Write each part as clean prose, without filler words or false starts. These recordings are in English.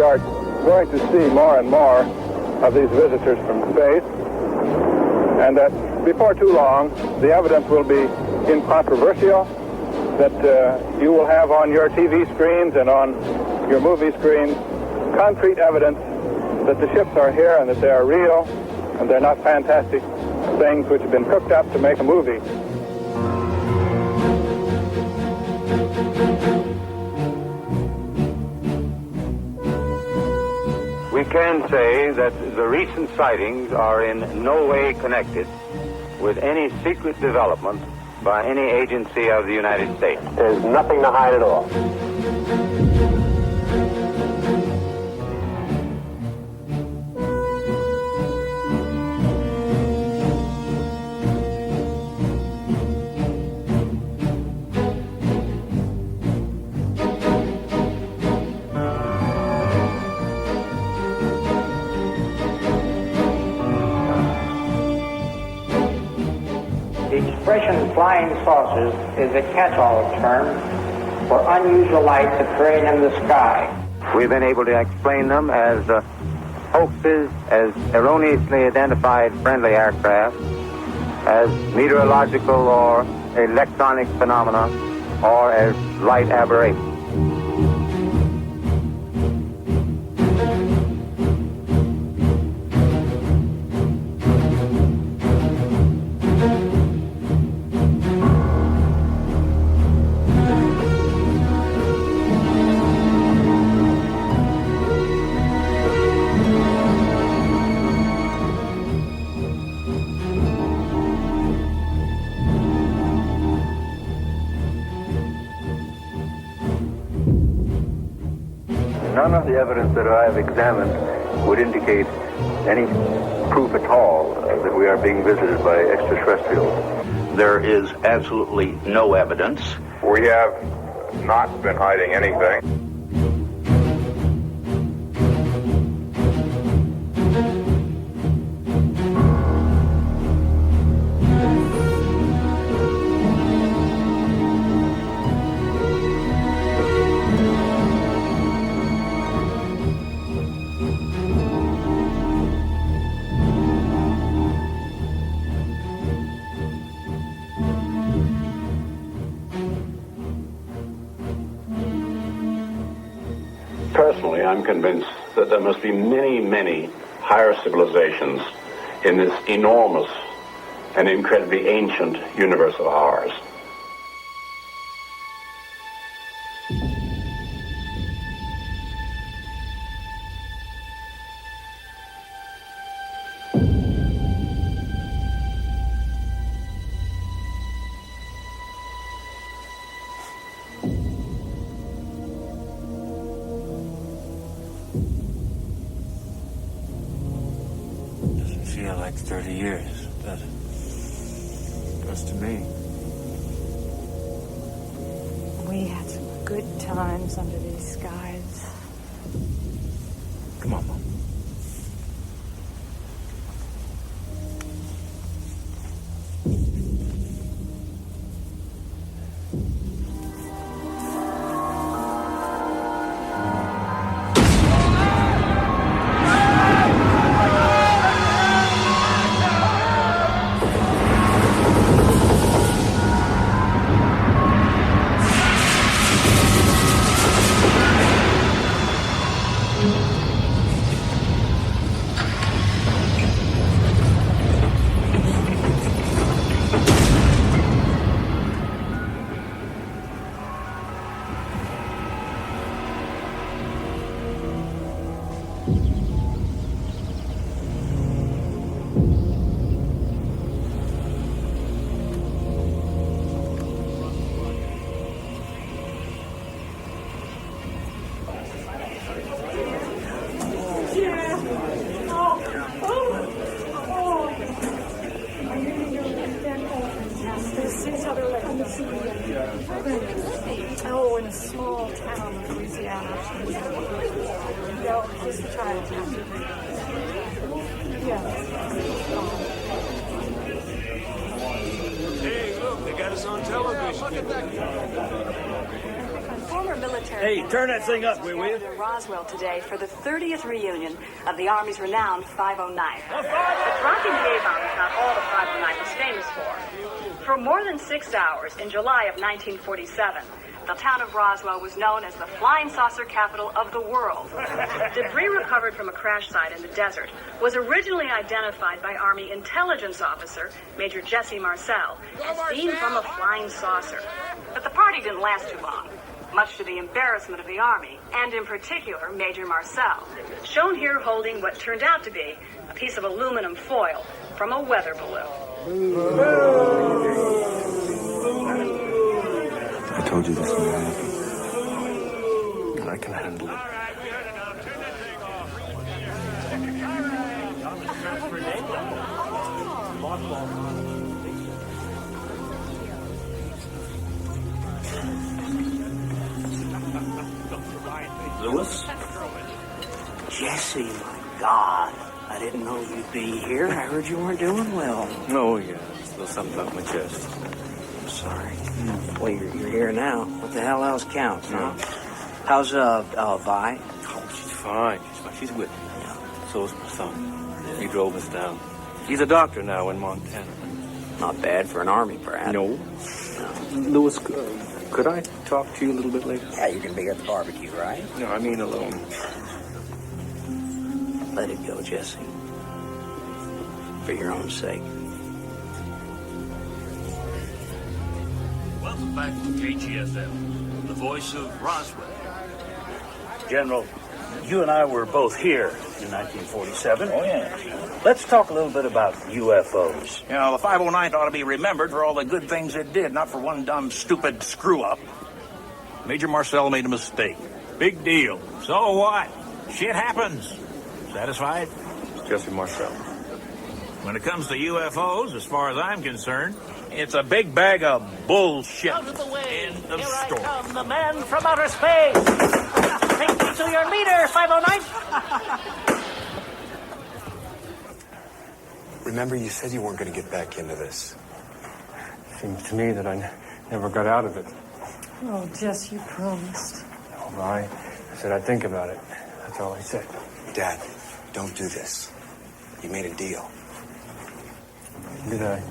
are going to see more and more of these visitors from space, and that before too long, the evidence will be incontrovertible, that you will have on your TV screens and on your movie screens concrete evidence that the ships are here and that they are real and they're not fantastic things which have been cooked up to make a movie. We can say that the recent sightings are in no way connected with any secret development by any agency of the United States. There's nothing to hide at all. The expression flying saucers is a catch-all term for unusual lights occurring in the sky. We've been able to explain them as hoaxes, as erroneously identified friendly aircraft, as meteorological or electronic phenomena, or as light aberrations. None of the evidence that I have examined would indicate any proof at all that we are being visited by extraterrestrials. There is absolutely no evidence. We have not been hiding anything. Personally, I'm convinced that there must be many, many higher civilizations in this enormous and incredibly ancient universe of ours. Feel like 30 years, does it? Does to me. We had some good times under these skies. Come on, Mom. Oh, in a small town of Louisiana. No, just a Chinatown. Yeah. Hey, look, they got us on television. Former Former military. Hey, turn that thing up, will you? In Roswell today for the 30th reunion of the Army's renowned 509. But dropping the A-bomb is not all the 509 was famous for. For more than 6 hours in July of 1947, the town of Roswell was known as the flying saucer capital of the world. Debris recovered from a crash site in the desert was originally identified by Army intelligence officer Major Jesse Marcel as seen from a flying saucer. But the party didn't last too long, much to the embarrassment of the Army, and in particular Major Marcel, shown here holding what turned out to be a piece of aluminum foil from a weather balloon. I told you this was going to happen. I can handle it. Lewis? Jesse, my God. I didn't know you'd be here. I heard you weren't doing well. Oh, yeah. Still something up my chest. I'm sorry. Well, you're here now. What the hell else counts, huh? How's, Vi? Oh, she's fine. She's with me. Yeah. So is my son. He drove us down. He's a doctor now in Montana. Not bad for an Army brat. No. Lewis, could I talk to you a little bit later? Yeah, you're going to be at the barbecue, right? No, I mean alone. Let it go, Jesse. For your own sake. Welcome back to KGFM, the voice of Roswell. General, you and I were both here in 1947. Oh, yeah. Let's talk a little bit about UFOs. You know, the 509th ought to be remembered for all the good things it did, not for one dumb, stupid screw-up. Major Marcel made a mistake. Big deal. So what? Shit happens. Satisfied? It's Jesse Marcel. When it comes to UFOs, as far as I'm concerned, it's a big bag of bullshit. Out of the way. End of Here story. I come, the man from outer space. Take me to your leader, 509. Remember, you said you weren't going to get back into this. Seems to me that I never got out of it. Oh, Jess, you promised. No, I said I'd think about it. That's all I said. Dad, don't do this. You made a deal. Did I?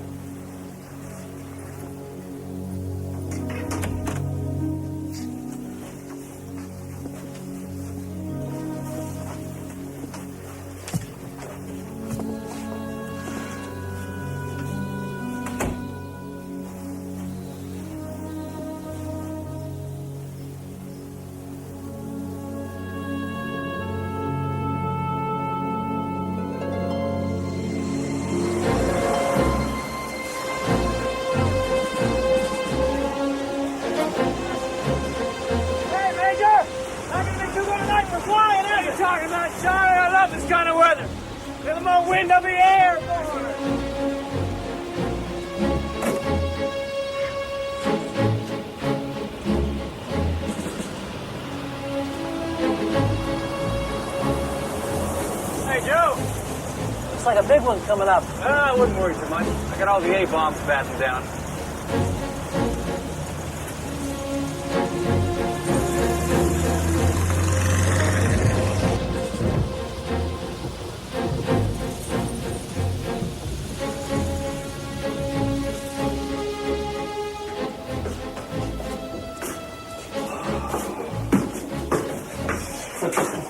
Looks like a big one coming up. I wouldn't worry too much. I got all the A-bombs battened down.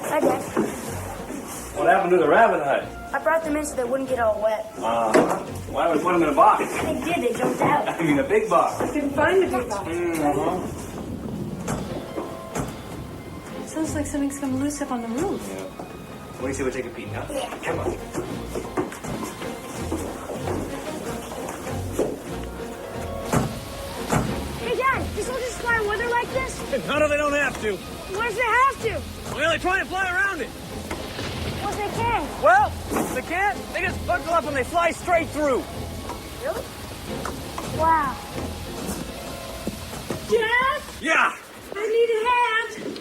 Hi, Dad. What happened to the rabbit hide? I brought them in so they wouldn't get all wet. Why would we put them in a box? They did. They jumped out. I mean, a big box. I couldn't find the big box. Sounds like something's come loose up on the roof. Yeah. What do you say we take a peek, huh? Yeah. Come on. Hey, Dad, does soldiers fly in weather like this? No, they don't have to. What if they have to? Well, they try and fly around it. What if they can? Well, if they can't, they just buckle up and they fly straight through. Really? Wow. Dad? Yeah. I need a hand.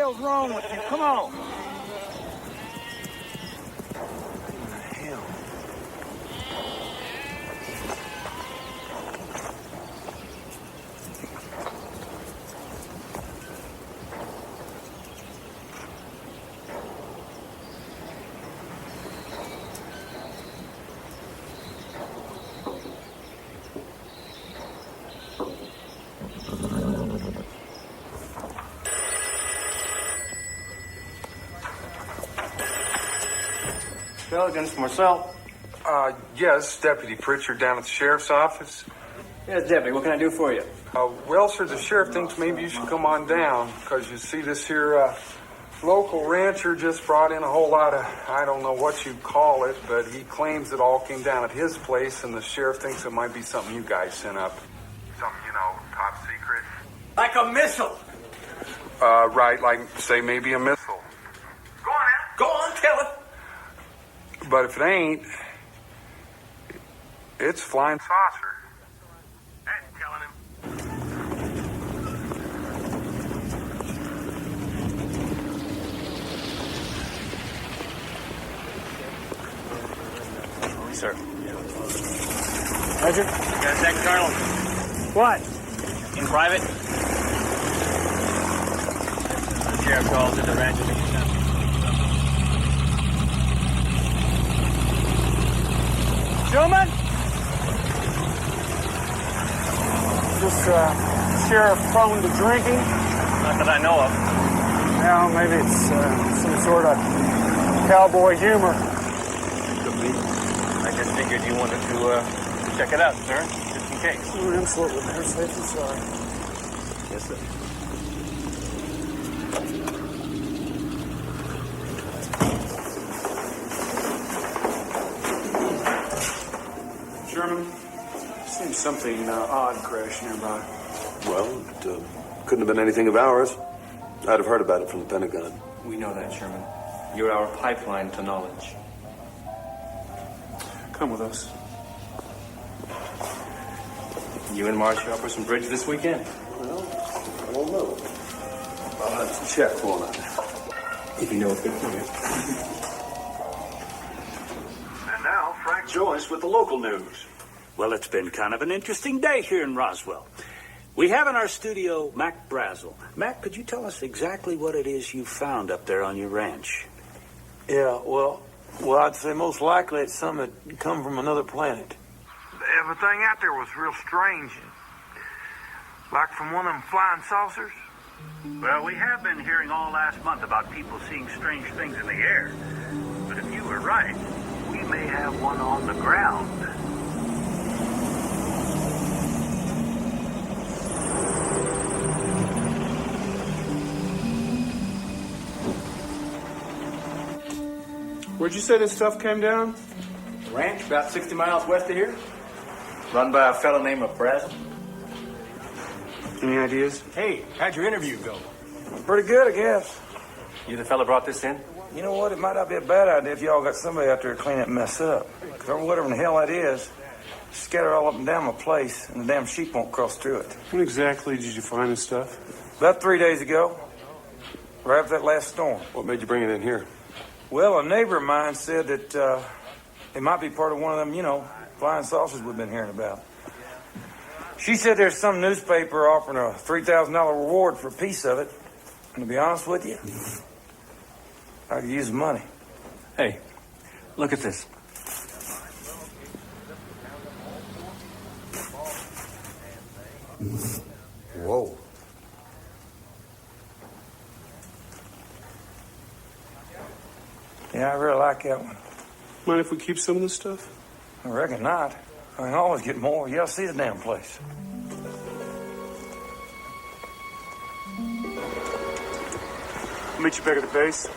hell's wrong with you? Come on. Against Marcel. Yes, Deputy Pritchard down at the sheriff's office. Yes, Deputy, what can I do for you? Well, sir, the sheriff thinks maybe you should come on down, because you see this here local rancher just brought in a whole lot of, I don't know what you call it, but he claims it all came down at his place, and the sheriff thinks it might be something you guys sent up. Something, top secret. Like a missile. Right, like, say, maybe a missile. Go on, tell it. But if it ain't, it's flying saucer. I ain't telling him. Sir. Roger. Got a second, Colonel? What? In private? The sheriff calls in the ranch. Gentlemen? Is this sheriff prone to drinking? Not that I know of. Well, maybe it's some sort of cowboy humor. Could be. I just figured you wanted to check it out, sir, just in case. Oh, absolutely. Better safe than sorry. Yes, sir. Sherman, seems something odd crashed nearby. Well, it couldn't have been anything of ours. I'd have heard about it from the Pentagon. We know that, Sherman. You're our pipeline to knowledge. Come with us. You and Marcia up for some bridge this weekend? Well, I don't know. I'll have to check, won't I? If you know it's good for you. And now, Frank Joyce with the local news. Well, it's been kind of an interesting day here in Roswell. We have in our studio Mac Brazel. Mac, could you tell us exactly what it is you found up there on your ranch? Yeah, well, I'd say most likely it's something that come from another planet. Everything out there was real strange. Like from one of them flying saucers. Well, we have been hearing all last month about people seeing strange things in the air. But if you were right, we may have one on the ground. Where'd you say this stuff came down? The ranch, about 60 miles west of here. Run by a fellow named Brazel. Any ideas? Hey, how'd your interview go? Pretty good, I guess. You the fella brought this in? You know what? It might not be a bad idea if y'all got somebody out there to clean that mess up. Because whatever in the hell that is, scattered all up and down my place, and the damn sheep won't cross through it. When exactly did you find this stuff? About 3 days ago. Right after that last storm. What made you bring it in here? Well, a neighbor of mine said that it might be part of one of them, flying saucers we've been hearing about. She said there's some newspaper offering a $3,000 reward for a piece of it. And to be honest with you, I could use the money. Hey, look at this. Whoa. Yeah, I really like that one. Mind if we keep some of this stuff? I reckon not. I can always get more. You ought to see the damn place. I'll meet you back at the base.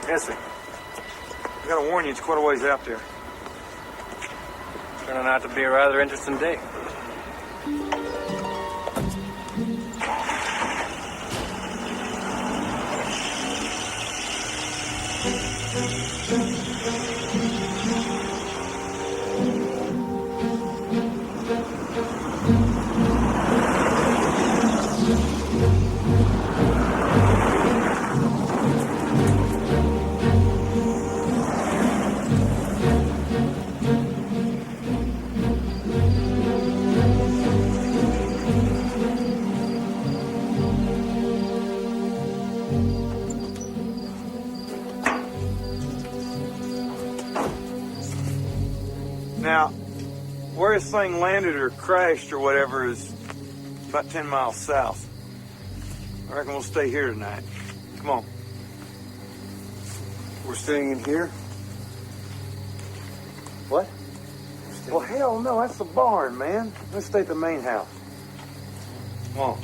Yes, sir. I gotta warn you, it's quite a ways out there. Turning out to be a rather interesting day. where this thing landed or crashed or whatever is about 10 miles south. I reckon we'll stay here tonight. Come on. We're staying in here? What? Well, hell no, that's the barn, man. Let's stay at the main house. Come on.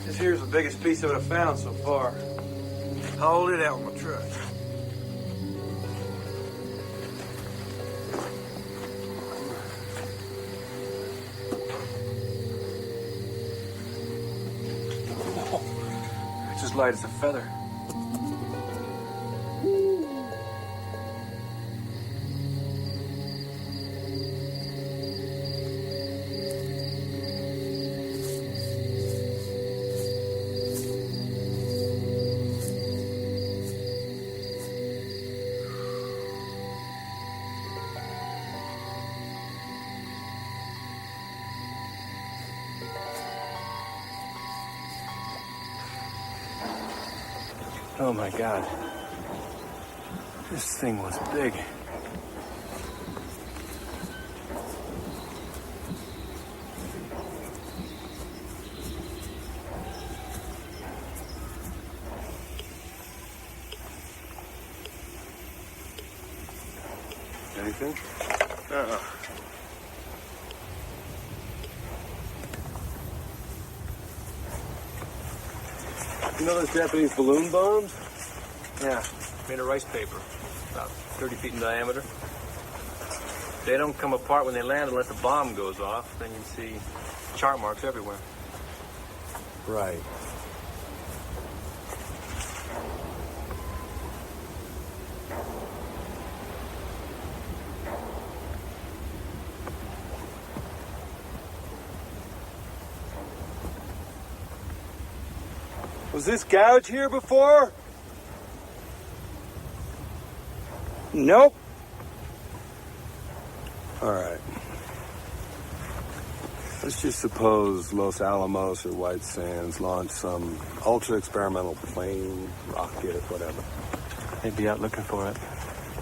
This here's the biggest piece of it I've found so far. Hauled it out with my truck. It's as light as a feather. Oh my God. This thing was big. Anything? You know those Japanese balloon bombs? Yeah, made of rice paper, about 30 feet in diameter. They don't come apart when they land unless the bomb goes off. Then you see chart marks everywhere. Right. Was this gouge here before? Nope. All right. Let's just suppose Los Alamos or White Sands launched some ultra-experimental plane, rocket, whatever. They'd be out looking for it.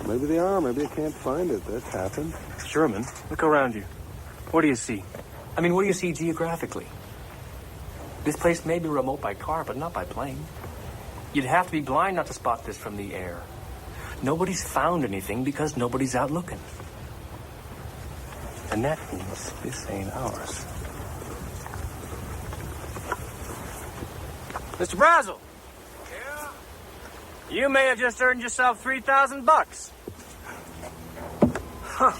Maybe they are. Maybe they can't find it. That's happened. Sherman, look around you. What do you see? I mean, what do you see geographically? This place may be remote by car, but not by plane. You'd have to be blind not to spot this from the air. Nobody's found anything because nobody's out looking. And that means this ain't ours. Mr. Brazel! Yeah? You may have just earned yourself $3,000. Huh.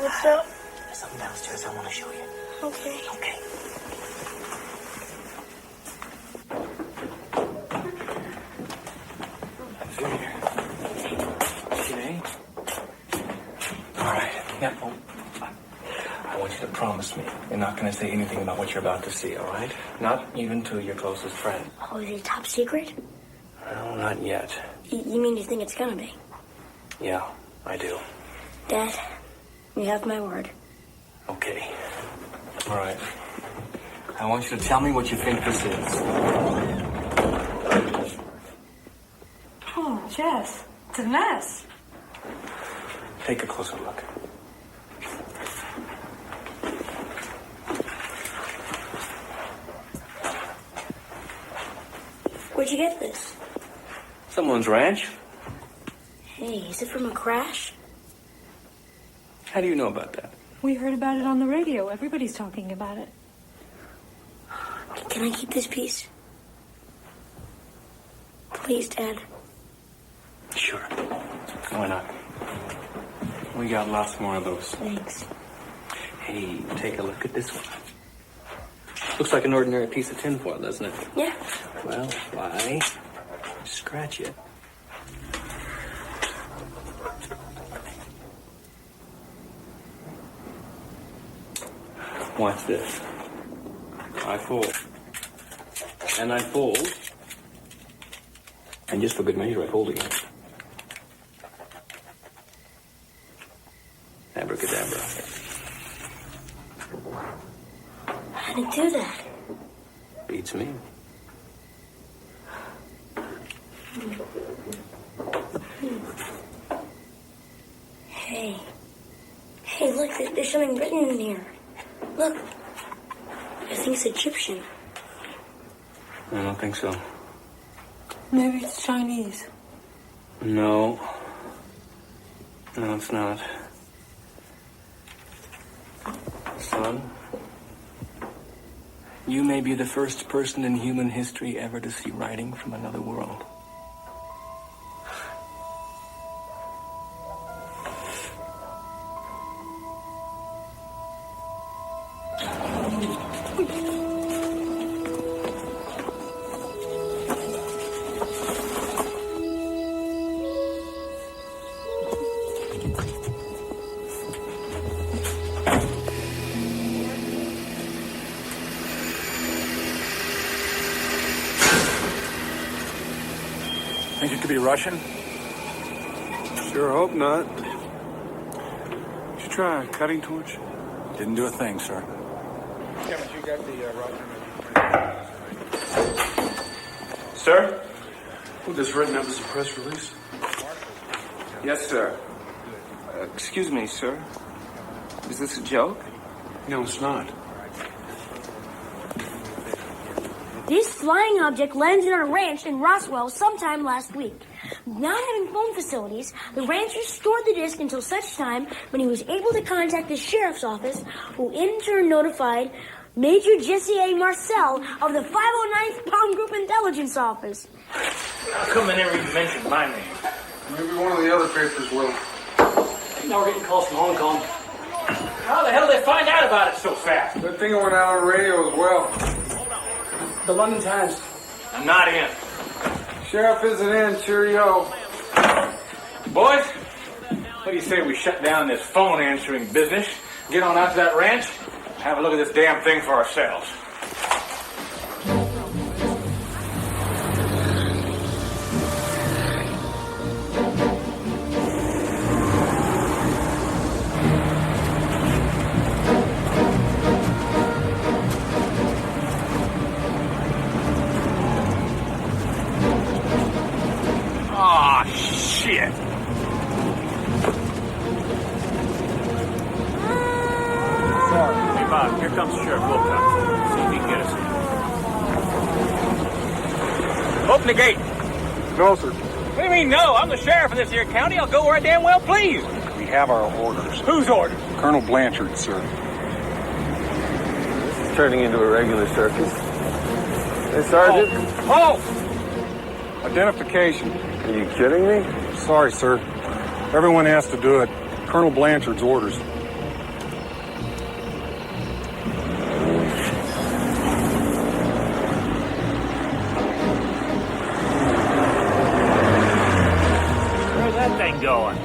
What's up? There's something downstairs I want to show you. Okay. Okay. Okay. All right. Now, I want you to promise me you're not going to say anything about what you're about to see, all right? Not even to your closest friend. Oh, is it top secret? No, not yet. You mean you think it's gonna be? Yeah, I do. Dad, you have my word. Okay. All right. I want you to tell me what you think this is. Oh, Jess, it's a mess. Take a closer look. Where'd you get this? Someone's ranch. Hey, is it from a crash? How do you know about that? We heard about it on the radio. Everybody's talking about it. Can I keep this piece? Please, Dad. Sure. Why not? We got lots more of those. Thanks. Hey, take a look at this one. Looks like an ordinary piece of tinfoil, doesn't it? Yeah. Well, why scratch it? Watch this. I fold. And I fold. And just for good measure, I fold again. Abracadabra. How did it do that? Beats me. Hey. Hey, look, there's something written in here. Look. I think it's Egyptian. I don't think so. Maybe it's Chinese. No. No, it's not. Son, you may be the first person in human history ever to see writing from another world. Think it could be Russian? Sure hope not. Did you try a cutting torch? Didn't do a thing, sir. Kevin, you got the Russian. Sir? Well, this written up as a press release? Yes, sir. Excuse me, sir. Is this a joke? No, it's not. This flying object landed on a ranch in Roswell sometime last week. Not having phone facilities, the rancher stored the disc until such time when he was able to contact the sheriff's office, who in turn notified Major Jesse A. Marcel of the 509th Bomb Group Intelligence Office. How come they never even mentioned my name? Maybe one of the other papers will. Now we're getting calls from Hong Kong. How the hell did they find out about it so fast? Good thing it went out on radio as well. The London Times. I'm not in. Sheriff isn't in. Cheerio. Boys, what do you say we shut down this phone answering business, get on out to that ranch, have a look at this damn thing for ourselves? Ah, shit. Sorry. Hey, Bob, here comes Sheriff Wilcox. See if he can get us in. Open the gate. No, sir. What do you mean, no? I'm the sheriff of this here county. I'll go where I damn well please. We have our orders. Whose orders? Colonel Blanchard, sir. This is turning into a regular circus. Hey, Sergeant. Oh! Identification. Are you kidding me? Sorry, sir. Everyone has to do it. Colonel Blanchard's orders. Where's that thing going?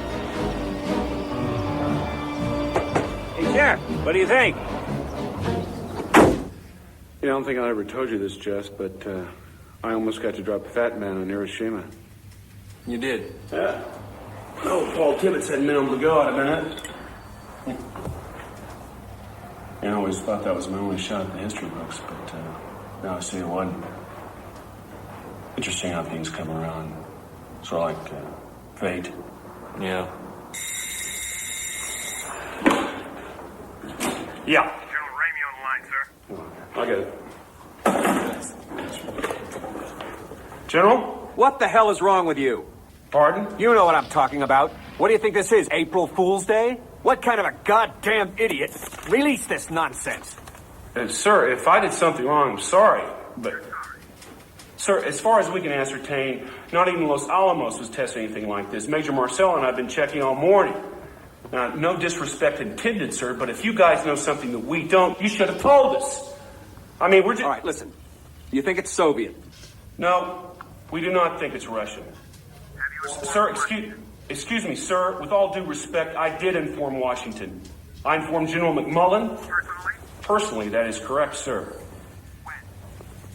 Hey, Sheriff, what do you think? Yeah, I don't think I ever told you this, Jess, but I almost got to drop a fat man on Hiroshima. You did? Yeah. Oh, Paul Tibbet said minimum to go out a minute. I always thought that was my only shot in the history books, but now I see it wasn't. Interesting how things come around. Sort of like fate. Yeah. Yeah. General Ramey on the line, sir. I get it. General? What the hell is wrong with you? Pardon? You know what I'm talking about. What do you think this is, April Fool's Day? What kind of a goddamn idiot released this nonsense? Sir, if I did something wrong, I'm sorry. But, sir, as far as we can ascertain, not even Los Alamos was testing anything like this. Major Marcel and I have been checking all morning. Now, no disrespect intended, sir, but if you guys know something that we don't, you should have told us. I mean, we're just... All right, listen. You think it's Soviet? No, we do not think it's Russian. Sir, excuse me, sir. With all due respect, I did inform Washington. I informed General McMullen. Personally, that is correct, sir.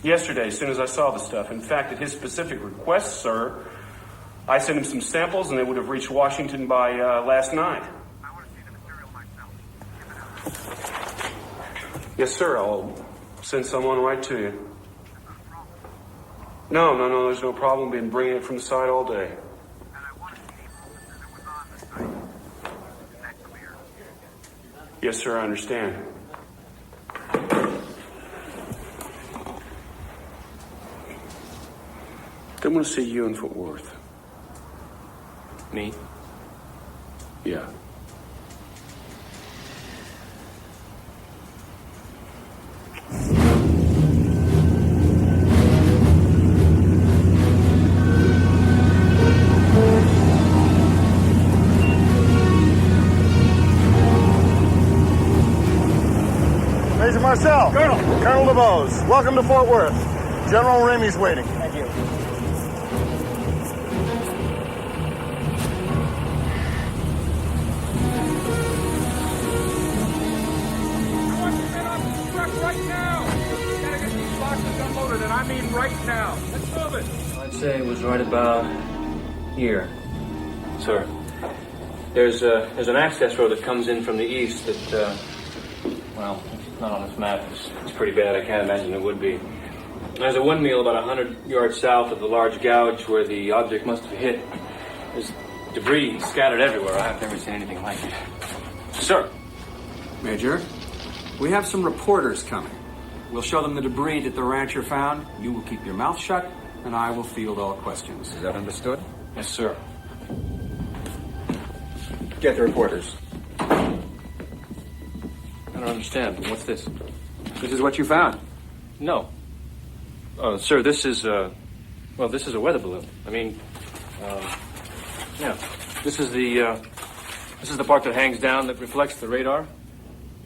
Yesterday, as soon as I saw the stuff. In fact, at his specific request, sir, I sent him some samples, and they would have reached Washington by last night. Yes, sir. I'll send someone right to you. No, there's no problem. Been bringing it from the site all day. Yes, sir, I understand. They want to see you in Fort Worth. Me? Yeah. Major Marcel. Colonel DeBose. Welcome to Fort Worth. General Ramey's waiting. Thank you. Right now! We gotta get these boxes unloaded, and I mean right now. Let's move it. I'd say it was right about here, sir. There's an access road that comes in from the east that, well, it's not on this map. It's pretty bad. I can't imagine it would be. There's a windmill about 100 yards south of the large gouge where the object must have hit. There's debris scattered everywhere. I've never seen anything like it. Sir. Major, we have some reporters coming. We'll show them the debris that the rancher found. You will keep your mouth shut, and I will field all questions. Is that understood? Yes, sir. Get the reporters. I don't understand. What's this? This is what you found. No. Sir, this is a weather balloon. I mean, yeah. This is the part that hangs down that reflects the radar.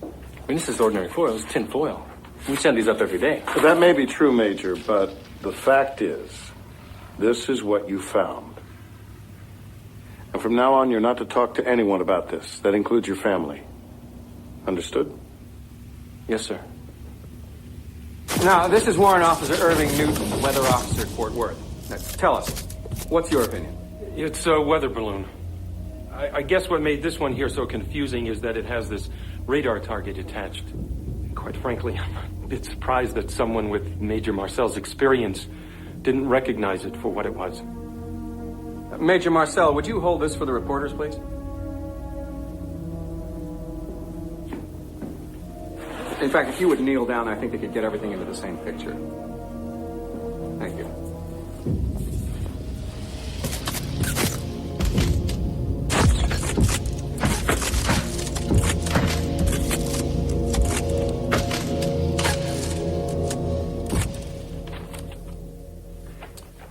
I mean, this is ordinary foil. It's tin foil. We send these up every day. That may be true, Major, but the fact is, this is what you found. And from now on, you're not to talk to anyone about this. That includes your family. Understood? Yes, sir. Now, this is Warrant Officer Irving Newton, weather officer at Fort Worth. Now, tell us, what's your opinion? It's a weather balloon. I guess what made this one here so confusing is that it has this radar target attached. Quite frankly, I'm a bit surprised that someone with Major Marcel's experience didn't recognize it for what it was. Major Marcel, would you hold this for the reporters, please? In fact, if you would kneel down, I think they could get everything into the same picture. Thank you.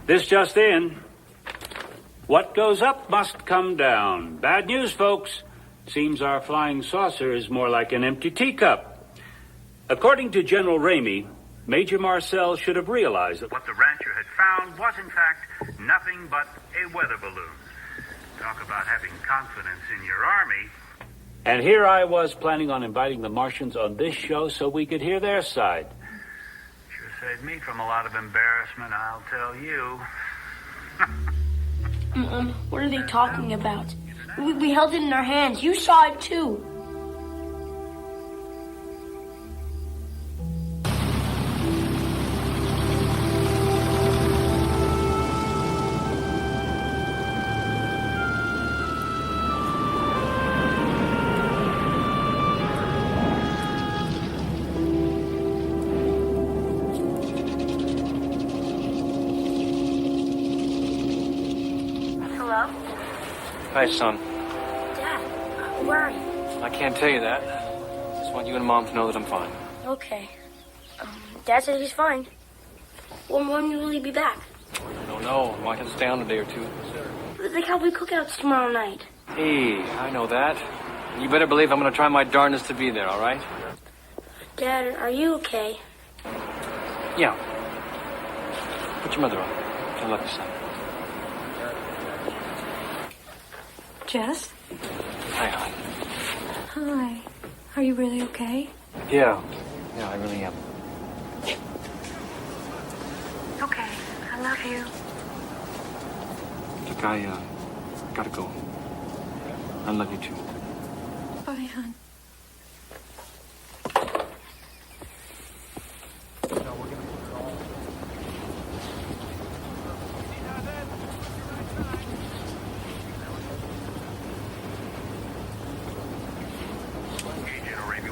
This just in. What goes up must come down. Bad news, folks. Seems our flying saucer is more like an empty teacup. According to General Ramey, Major Marcel should have realized that What the rancher had found was, in fact, nothing but a weather balloon. Talk about having confidence in your army. And here I was planning on inviting the Martians on this show so we could hear their side. Sure saved me from a lot of embarrassment, I'll tell you. Mom, what are they talking about? We held it in our hands. You saw it too. Hi, son. Dad, where are you? I can't tell you that. Just want you and Mom to know that I'm fine. Okay. Dad says he's fine. When will he be back? I don't know. Might have to stay on a day or two. The cowboy cookouts tomorrow night. Hey, I know that. You better believe I'm going to try my darndest to be there, all right? Dad, are you okay? Yeah. Put your mother on. I love you, son. Jess? Hi, hon. Hi. Are you really okay? Yeah. Yeah, I really am. Okay. I love you. Look, I gotta go. I love you, too. Bye, hon.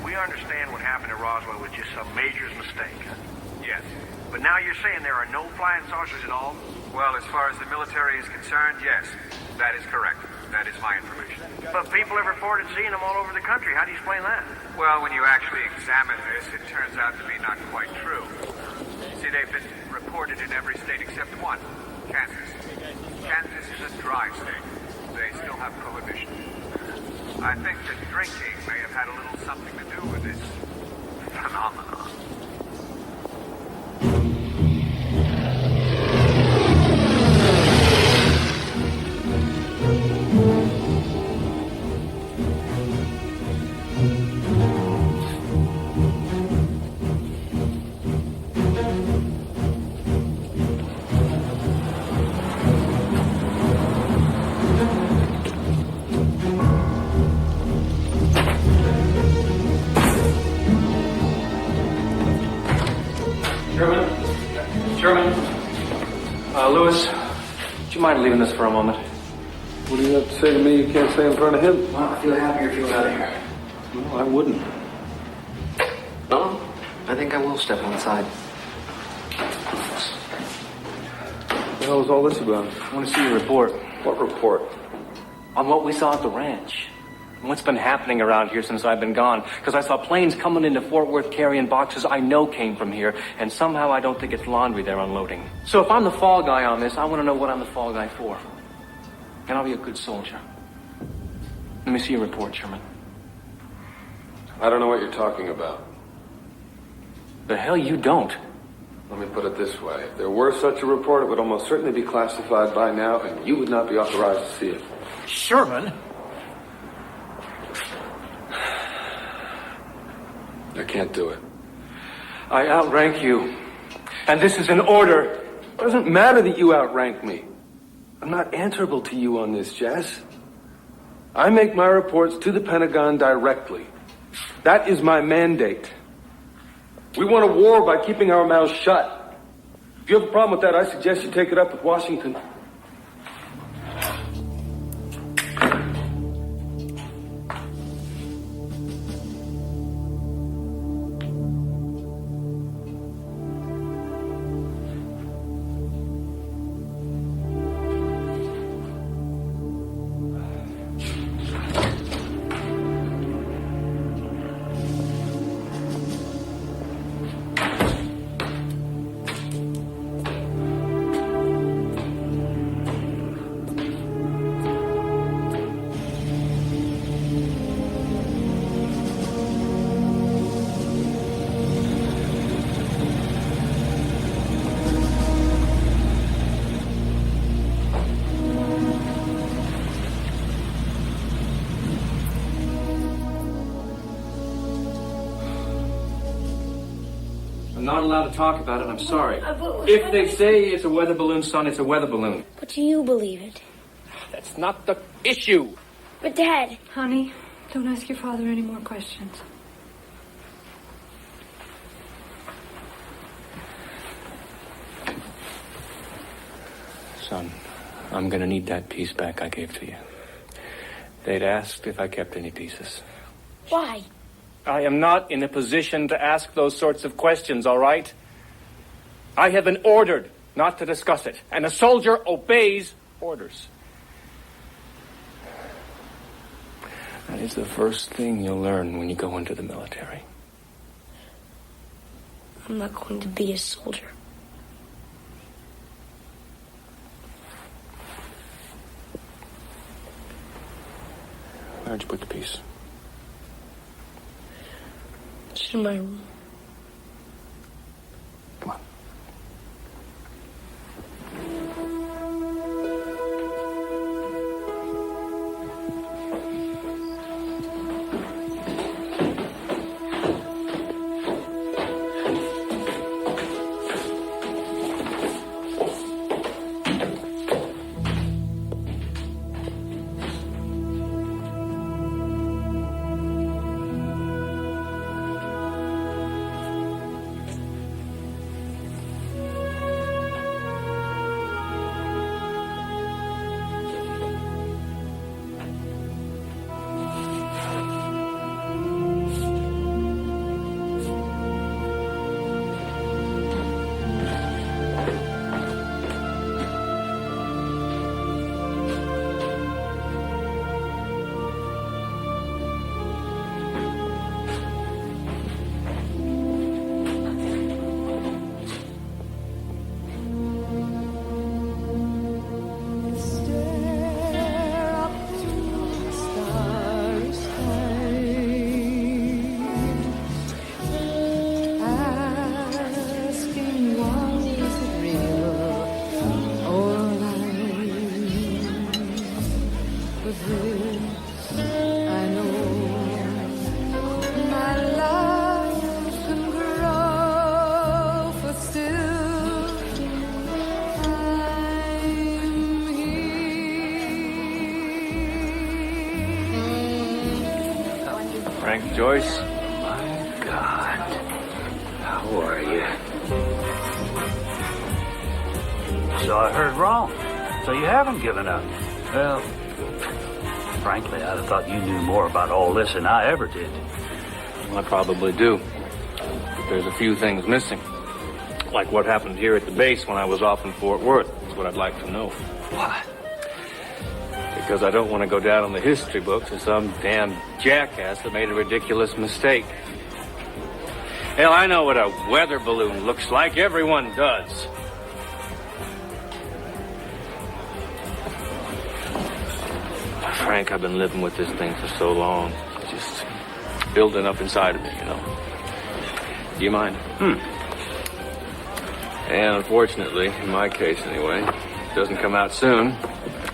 We understand what happened at Roswell was just some major's mistake. Yes. But now you're saying there are no flying saucers at all? Well, as far as the military is concerned, yes. That is correct. That is my information. But people have reported seeing them all over the country. How do you explain that? Well, when you actually examine this, it turns out to be not quite true. See, they've been reported in every state except one, Kansas. Kansas is a dry state. They still have prohibition. I think that drinking may have had a little something to do with this phenomenon. Lewis, would you mind leaving this for a moment? What do you have to say to me you can't say in front of him? Well, I feel happier if you were out of here. No, I wouldn't. No, I think I will step outside. What the hell is all this about? I want to see your report. What report? On what we saw at the ranch. And what's been happening around here since I've been gone. Because I saw planes coming into Fort Worth carrying boxes I know came from here. And somehow I don't think it's laundry they're unloading. So if I'm the fall guy on this, I want to know what I'm the fall guy for. And I'll be a good soldier. Let me see your report, Sherman. I don't know what you're talking about. The hell you don't. Let me put it this way. If there were such a report, it would almost certainly be classified by now, and you would not be authorized to see it. Sherman? I can't do it. I outrank you. And this is an order. It doesn't matter that you outrank me. I'm not answerable to you on this, Jess. I make my reports to the Pentagon directly. That is my mandate. We won a war by keeping our mouths shut. If you have a problem with that, I suggest you take it up with Washington. I'm not allowed to talk about it, I'm sorry. If they say it's a weather balloon, son, it's a weather balloon. But do you believe it? That's not the issue. But Dad... Honey, don't ask your father any more questions. Son, I'm gonna need that piece back I gave to you. They'd asked if I kept any pieces. Why? I am not in a position to ask those sorts of questions, all right? I have been ordered not to discuss it, and a soldier obeys orders. That is the first thing you'll learn when you go into the military. I'm not going to be a soldier. Where'd you put the piece? It's in my room. Come on. Frank Joyce. My God. How are you? So I heard wrong. So you haven't given up. Well, frankly, I'd have thought you knew more about all this than I ever did. Well, I probably do. But there's a few things missing. Like what happened here at the base when I was off in Fort Worth. That's what I'd like to know. What? Because I don't want to go down in the history books as some damn jackass that made a ridiculous mistake. Hell, I know what a weather balloon looks like. Everyone does. Frank, I've been living with this thing for so long. It's just building up inside of me, you know. Do you mind? And unfortunately, in my case anyway, if it doesn't come out soon,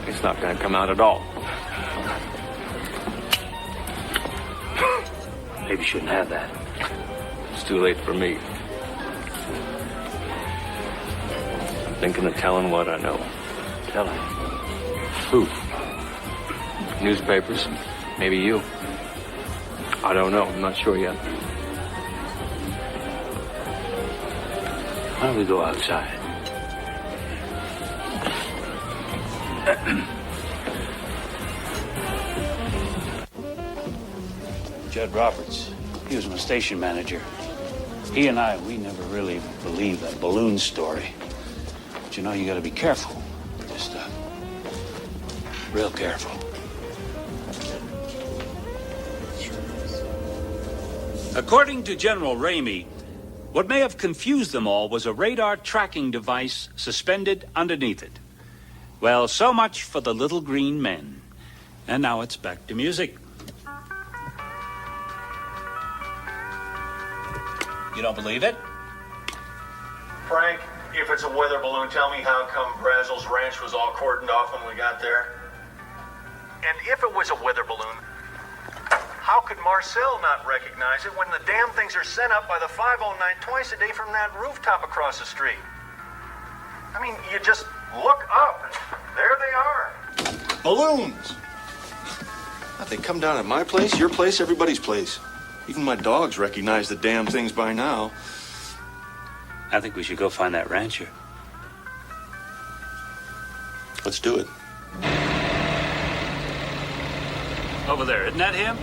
it's not going to come out at all. Maybe you shouldn't have that. It's too late for me. I'm thinking of telling what I know. Telling? Who? Newspapers? Maybe you. I don't know. I'm not sure yet. Why don't we go outside? Judd Roberts, he was my station manager. He and we never really believed that balloon story. But you know, you gotta be careful with this stuff. Real careful. According to General Ramey, what may have confused them all was a radar tracking device suspended underneath it. Well, so much for the little green men. And now it's back to music. You don't believe it? Frank, if it's a weather balloon, tell me how come Brazel's ranch was all cordoned off when we got there? And if it was a weather balloon, how could Marcel not recognize it when the damn things are sent up by the 509 twice a day from that rooftop across the street? I mean, you just look up and there they are. Balloons! They come down at my place, your place, everybody's place. Even my dogs recognize the damn things by now. I think we should go find that rancher. Let's do it. Over there, isn't that him?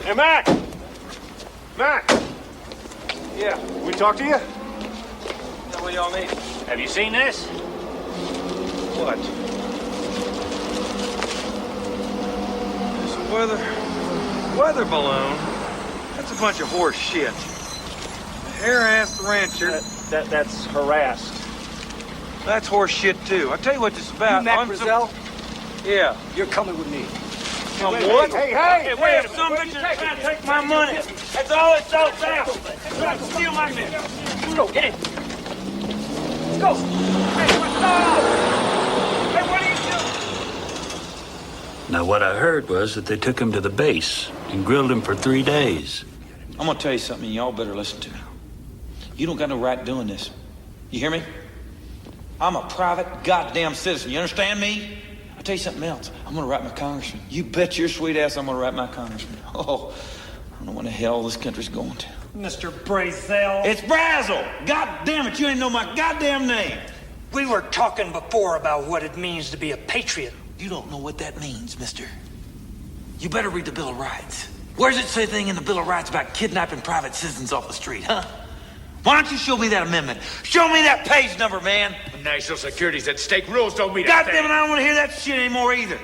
Hey, Mac! Mac! Yeah, we talk to you? What do y'all need? Have you seen this? What? It's a weather balloon. That's a bunch of horse shit. Harassed rancher. That's harassed. That's horse shit too. I'll tell you what this is about. You Mac Brazell? Yeah. You're coming with me. Come what? Hey, wait a some bitch is trying to take my money. That's all it's all about. Trying to steal my money. Go, get it. Go. Hey, what's going on? Hey, what are you doing? Now, what I heard was that they took him to the base and grilled him for 3 days. I'm gonna tell you something y'all better listen to. You don't got no right doing this. You hear me? I'm a private goddamn citizen. You understand me? I'll tell you something else. I'm gonna write my congressman. You bet your sweet ass I'm gonna write my congressman. Oh, I don't know what the hell this country's going to. Mr. Brazell. It's Brazel! God damn it, you ain't know my goddamn name. We were talking before about what it means to be a patriot. You don't know what that means, mister. You better read the Bill of Rights. Where's it say thing in the Bill of Rights about kidnapping private citizens off the street, huh? Why don't you show me that amendment? Show me that page number, man. National security's at stake. Rules don't mean God damn it, I don't want to hear that shit anymore either.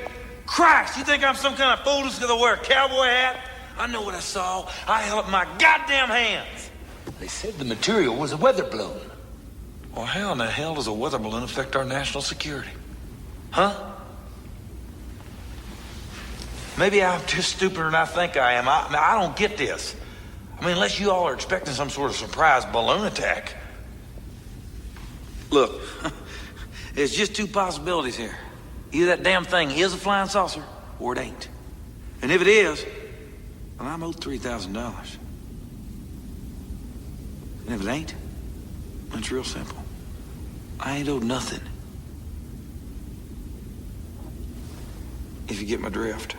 Christ, you think I'm some kind of fool just because I wear a cowboy hat? I know what I saw. I held up my goddamn hands. They said the material was a weather balloon. Well, how in the hell does a weather balloon affect our national security? Huh? Maybe I'm just stupider than I think I am. I don't get this. I mean, unless you all are expecting some sort of surprise balloon attack. Look, there's just two possibilities here. Either that damn thing is a flying saucer, or it ain't. And if it is, well, I'm owed $3,000. And if it ain't, it's real simple. I ain't owed nothing. If you get my drift.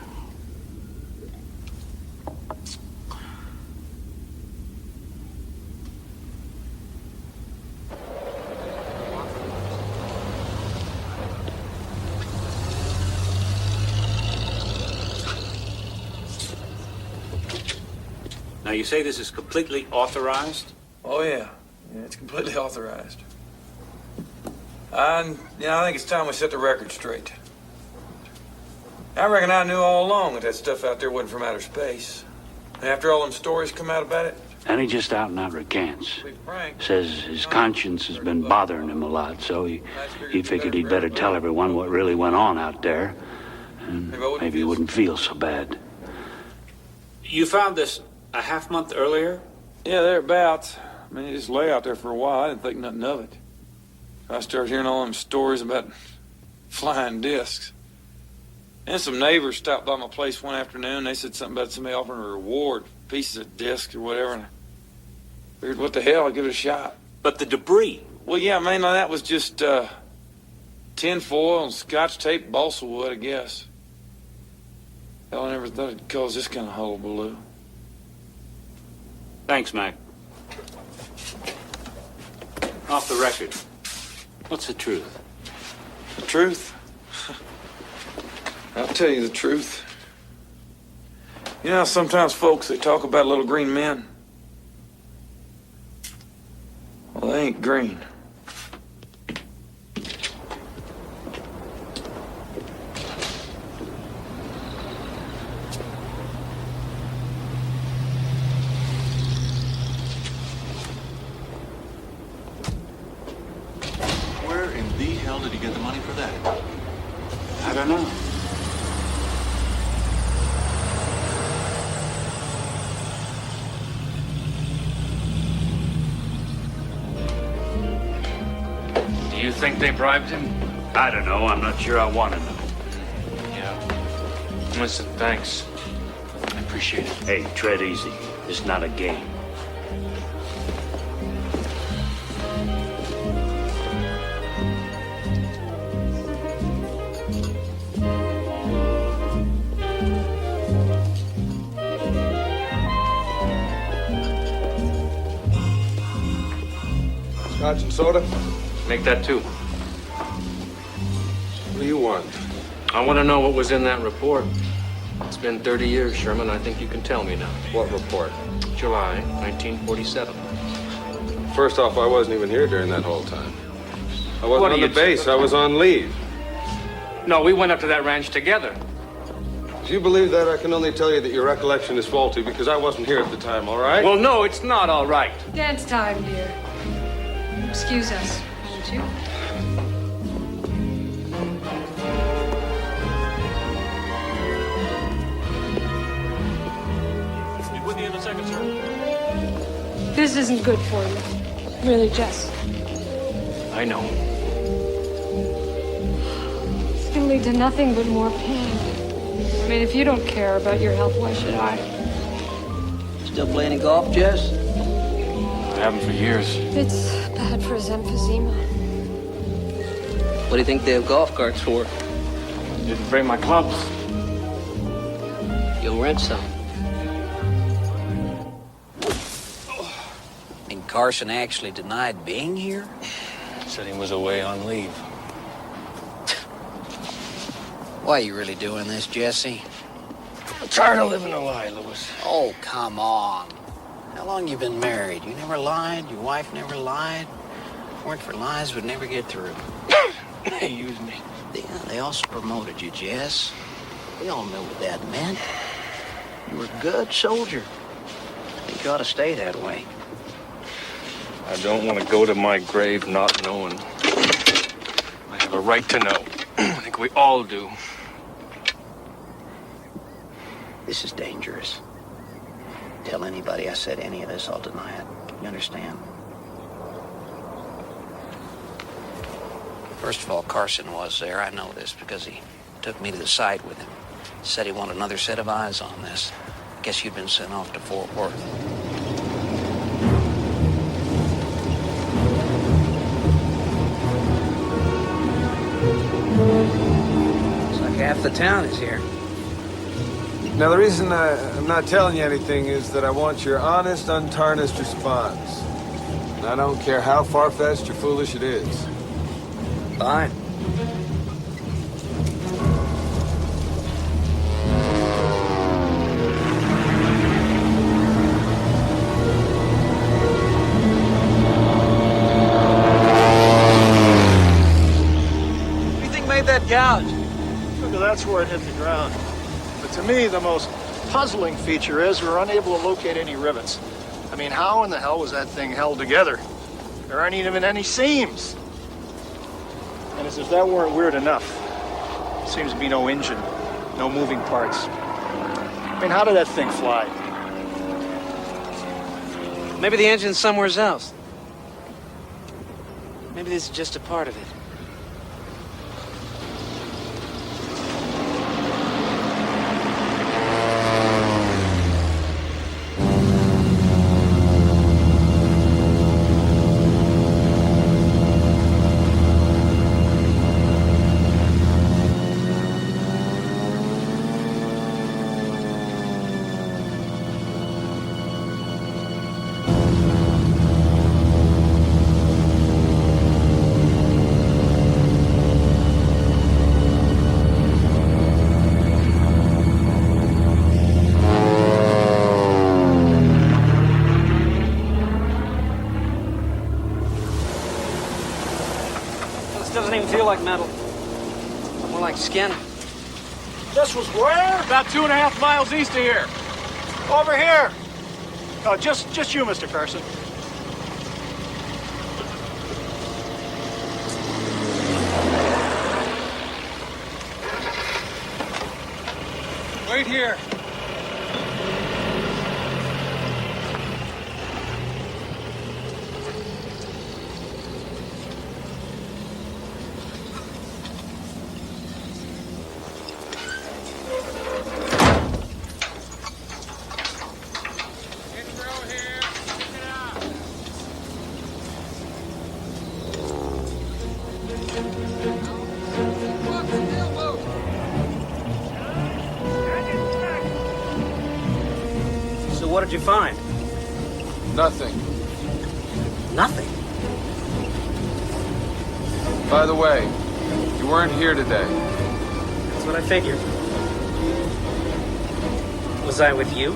Now, you say this is completely authorized? Oh, yeah. Yeah, it's completely authorized. I think it's time we set the record straight. I reckon I knew all along that stuff out there wasn't from outer space. And after all them stories come out about it... And he just out and out recants. Says his conscience has been bothering him a lot, so he figured he'd better tell everyone what really went on out there. And maybe he wouldn't feel so bad. You found this a half month earlier? Yeah, thereabouts. I mean, it just lay out there for a while. I didn't think nothing of it. I started hearing all them stories about flying discs. And some neighbors stopped by my place one afternoon. They said something about somebody offering a reward, pieces of discs or whatever. And I figured, what the hell, I'd give it a shot. But the debris? Well, yeah, mainly that was just tin foil and scotch tape, balsa wood, I guess. Hell, I never thought it'd cause this kind of hullabaloo. Thanks, Mac. Off the record, what's the truth? The truth? I'll tell you the truth. You know how sometimes folks, they talk about little green men? Well, they ain't green. Where in the hell did he get the money for that? I don't know. Do you think they bribed him? I don't know. I'm not sure I want to know. Yeah. Listen, thanks. I appreciate it. Hey, tread easy. It's not a game. Scotch and soda? Make that two. What do you want? I want to know what was in that report. It's been 30 years, Sherman. I think you can tell me now. What report? July 1947. First off, I wasn't even here during that whole time. I wasn't What on are the you base. I was on leave. No, we went up to that ranch together. If you believe that, I can only tell you that your recollection is faulty because I wasn't here at the time, all right? Well, no, it's not all right. Dance time, dear. Excuse us, won't you? Be with you in a second, sir. This isn't good for you. Really, Jess. I know. It's gonna lead to nothing but more pain. I mean, if you don't care about your health, why should I? Still playing any golf, Jess? I haven't for years. It's bad for his emphysema. What do you think they have golf carts for? Didn't bring my clubs. You'll rent some. And Carson actually denied being here? Said he was away on leave. Why are you really doing this, Jesse? I'm tired of living a lie, Louis. Oh, come on. How long you been married? You never lied? Your wife never lied? If it weren't for lies, we'd never get through. They used me. Yeah, they also promoted you, Jess. We all knew what that meant. You were a good soldier. I think you ought to stay that way. I don't want to go to my grave not knowing. I have a right to know. I think we all do. This is dangerous. Tell anybody I said any of this, I'll deny it. You understand? First of all, Carson was there. I know this because he took me to the site with him. Said he wanted another set of eyes on this. I guess you'd been sent off to Fort Worth. Looks like half the town is here. Now, the reason I'm not telling you anything is that I want your honest, untarnished response. And I don't care how far-fetched or foolish it is. Fine. What do you think made that gouge? Figure that's where it hit the ground. But to me, the most puzzling feature is we're unable to locate any rivets. I mean, how in the hell was that thing held together? There aren't even any seams. And as if that weren't weird enough, seems to be no engine, no moving parts. I mean, how did that thing fly? Maybe the engine's somewhere else. Maybe this is just a part of it. Doesn't even feel like metal. More like skin. This was where? About 2.5 miles east of here. Over here. Oh, just you, Mr. Carson. Wait here. So what did you find? Nothing. Nothing? By the way, you weren't here today. That's what I figured. Was I with you?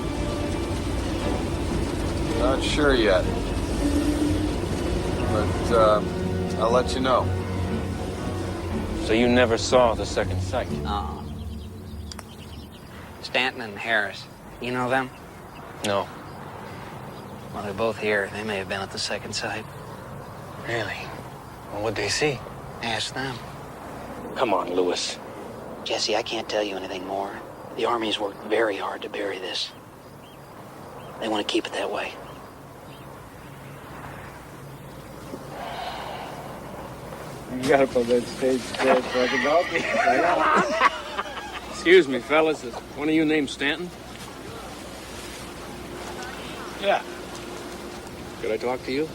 Not sure yet. but I'll let you know. So you never saw the second sight? Stanton and Harris. You know them? No. Well, they're both here. They may have been at the second sight. Really? Well, what'd they see? Ask them. Come on, Lewis. Jesse, I can't tell you anything more. The Army's worked very hard to bury this. They want to keep it that way. You gotta put that stage straight so I can help you. Excuse me, fellas. Is one of you named Stanton? Yeah. Could I talk to you?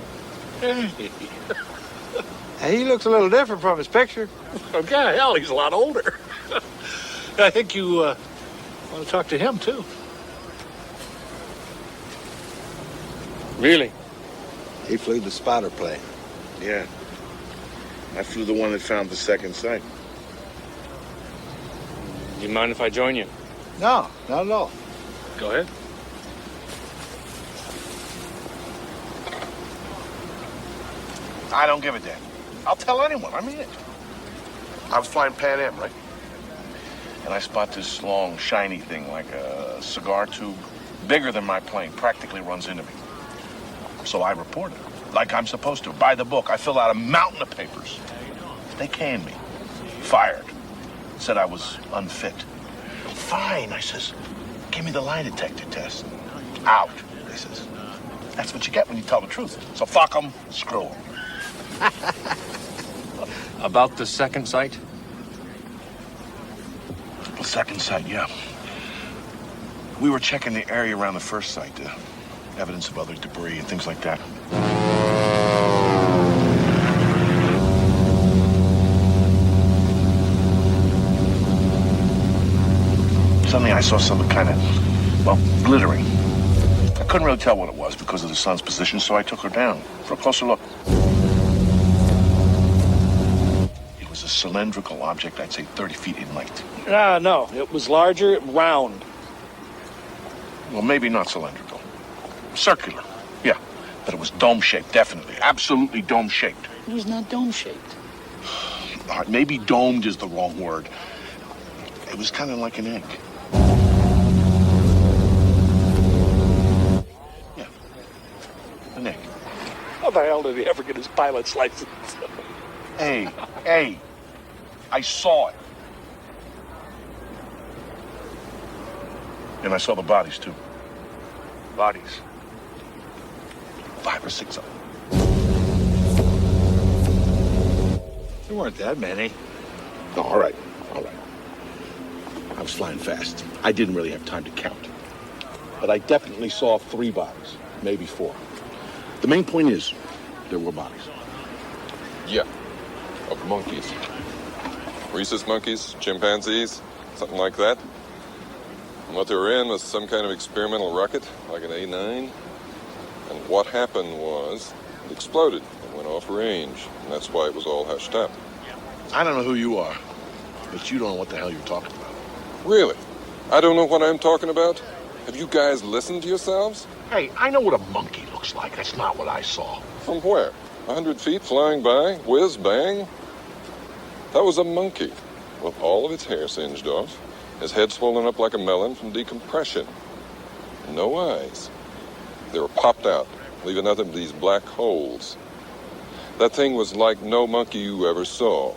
He looks a little different from his picture. Okay, hell, he's a lot older. I think you want to talk to him, too. Really? He flew the spotter plane. Yeah. I flew the one that found the second sight. Do you mind if I join you? No, not at all. Go ahead. I don't give a damn. I'll tell anyone. I mean it. I was flying Pan Am, right? And I spot this long, shiny thing like a cigar tube, bigger than my plane, practically runs into me. So I report it, like I'm supposed to, by the book. I fill out a mountain of papers. They canned me. Fired. Said I was unfit. Fine, I says. Give me the lie detector test. Out, they says. That's what you get when you tell the truth. So fuck them, screw them. About the second sight? The second sight, yeah. We were checking the area around the first sight, evidence of other debris and things like that. Suddenly I saw something kind of, well, glittering. I couldn't really tell what it was because of the sun's position, so I took her down for a closer look. It was a cylindrical object, I'd say 30 feet in length. No, it was larger, round. Well, maybe not cylindrical. Circular, yeah. But it was dome-shaped, definitely. Absolutely dome-shaped. It was not dome-shaped. All right, maybe domed is the wrong word. It was kind of like an egg. Yeah, an egg. How the hell did he ever get his pilot's license? Hey, I saw it. And I saw the bodies, too. Bodies. 5 or 6 of them. There weren't that many. No, all right. I was flying fast. I didn't really have time to count. But I definitely saw 3 bodies, maybe 4. The main point is, there were bodies. Yeah, of monkeys. Rhesus monkeys, chimpanzees, something like that. And what they were in was some kind of experimental rocket, like an A9. And what happened was, it exploded and went off range. And that's why it was all hushed up. I don't know who you are, but you don't know what the hell you're talking about. Really? I don't know what I'm talking about? Have you guys listened to yourselves? Hey, I know what a monkey looks like. That's not what I saw. From where? 100 feet flying by? Whiz bang? That was a monkey with all of its hair singed off, his head swollen up like a melon from decompression. No eyes. They were popped out, leaving nothing but these black holes. That thing was like no monkey you ever saw.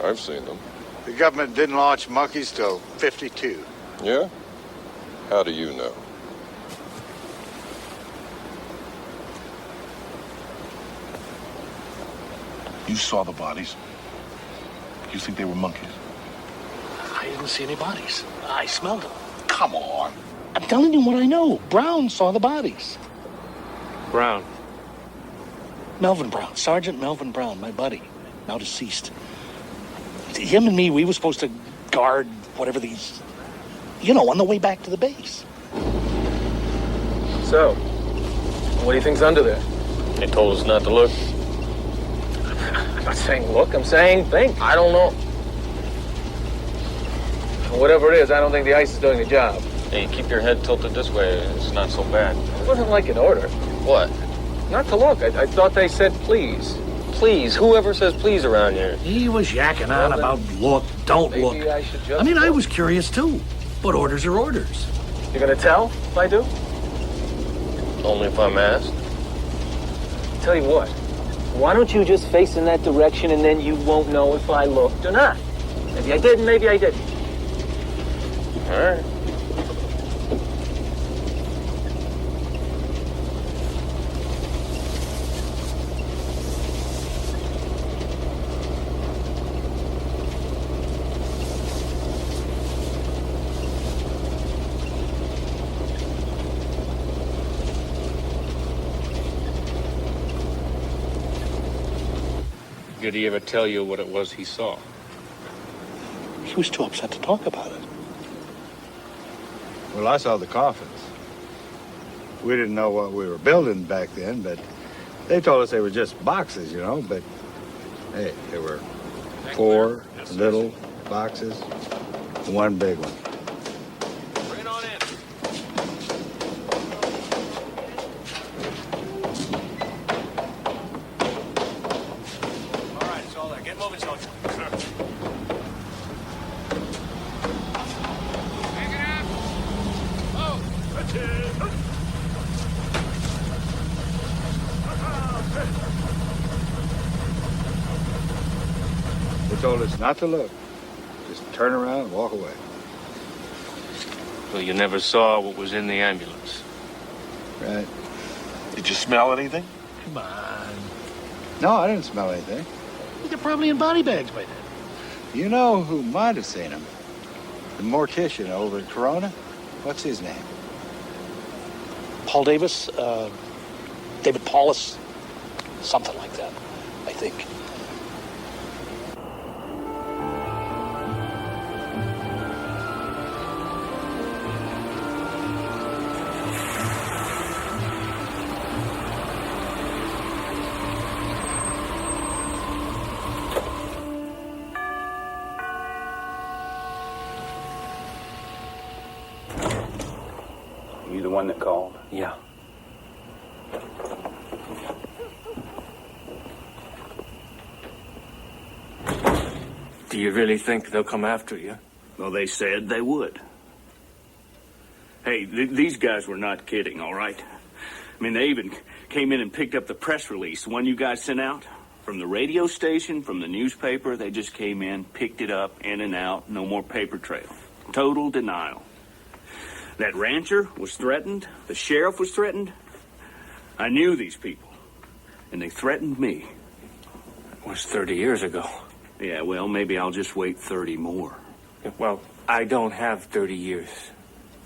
I've seen them. The government didn't launch monkeys till 52. Yeah? How do you know? You saw the bodies. You think they were monkeys? I didn't see any bodies. I smelled them. Come on. I'm telling you what I know. Brown saw the bodies. Brown. Melvin Brown. Sergeant Melvin Brown, my buddy. Now deceased. Him and me, we were supposed to guard whatever these... on the way back to the base. So, what do you think's under there? They told us not to look. I'm not saying look, I'm saying think. I don't know. Whatever it is, I don't think the ice is doing the job. Hey, keep your head tilted this way. It's not so bad. It wasn't like an order. What? Not to look. I thought they said please. Please. Whoever says please around here? He was yakking on about look, don't look. I was curious too. But orders are orders. You're gonna tell if I do? Only if I'm asked. Tell you what. Why don't you just face in that direction and then you won't know if I looked or not? Maybe I did and maybe I didn't. All right. Did he ever tell you what it was he saw? He was too upset to talk about it. Well, I saw the coffins. We didn't know what we were building back then, but they told us they were just boxes, you know, but hey, there were 4 little boxes, 1 big one. Bring it on in. All right, it's all there. Get moving, soldier. Sir. They told us not to look. Just turn around and walk away. So you never saw what was in the ambulance? Right. Did you smell anything? Come on. No, I didn't smell anything. They're probably in body bags by then. You know who might have seen him? The mortician over at Corona. What's his name? Paul Davis, David Paulus, something like that, I think. You the one that called? Yeah. Do you really think they'll come after you? Well, they said they would. Hey, these guys were not kidding, all right? I mean, they even came in and picked up the press release, the one you guys sent out. From the radio station, from the newspaper, they just came in, picked it up, in and out, no more paper trail. Total denial. That rancher was threatened. The sheriff was threatened. I knew these people, and they threatened me. It was 30 years ago. Yeah, well, maybe I'll just wait 30 more. Well, I don't have 30 years.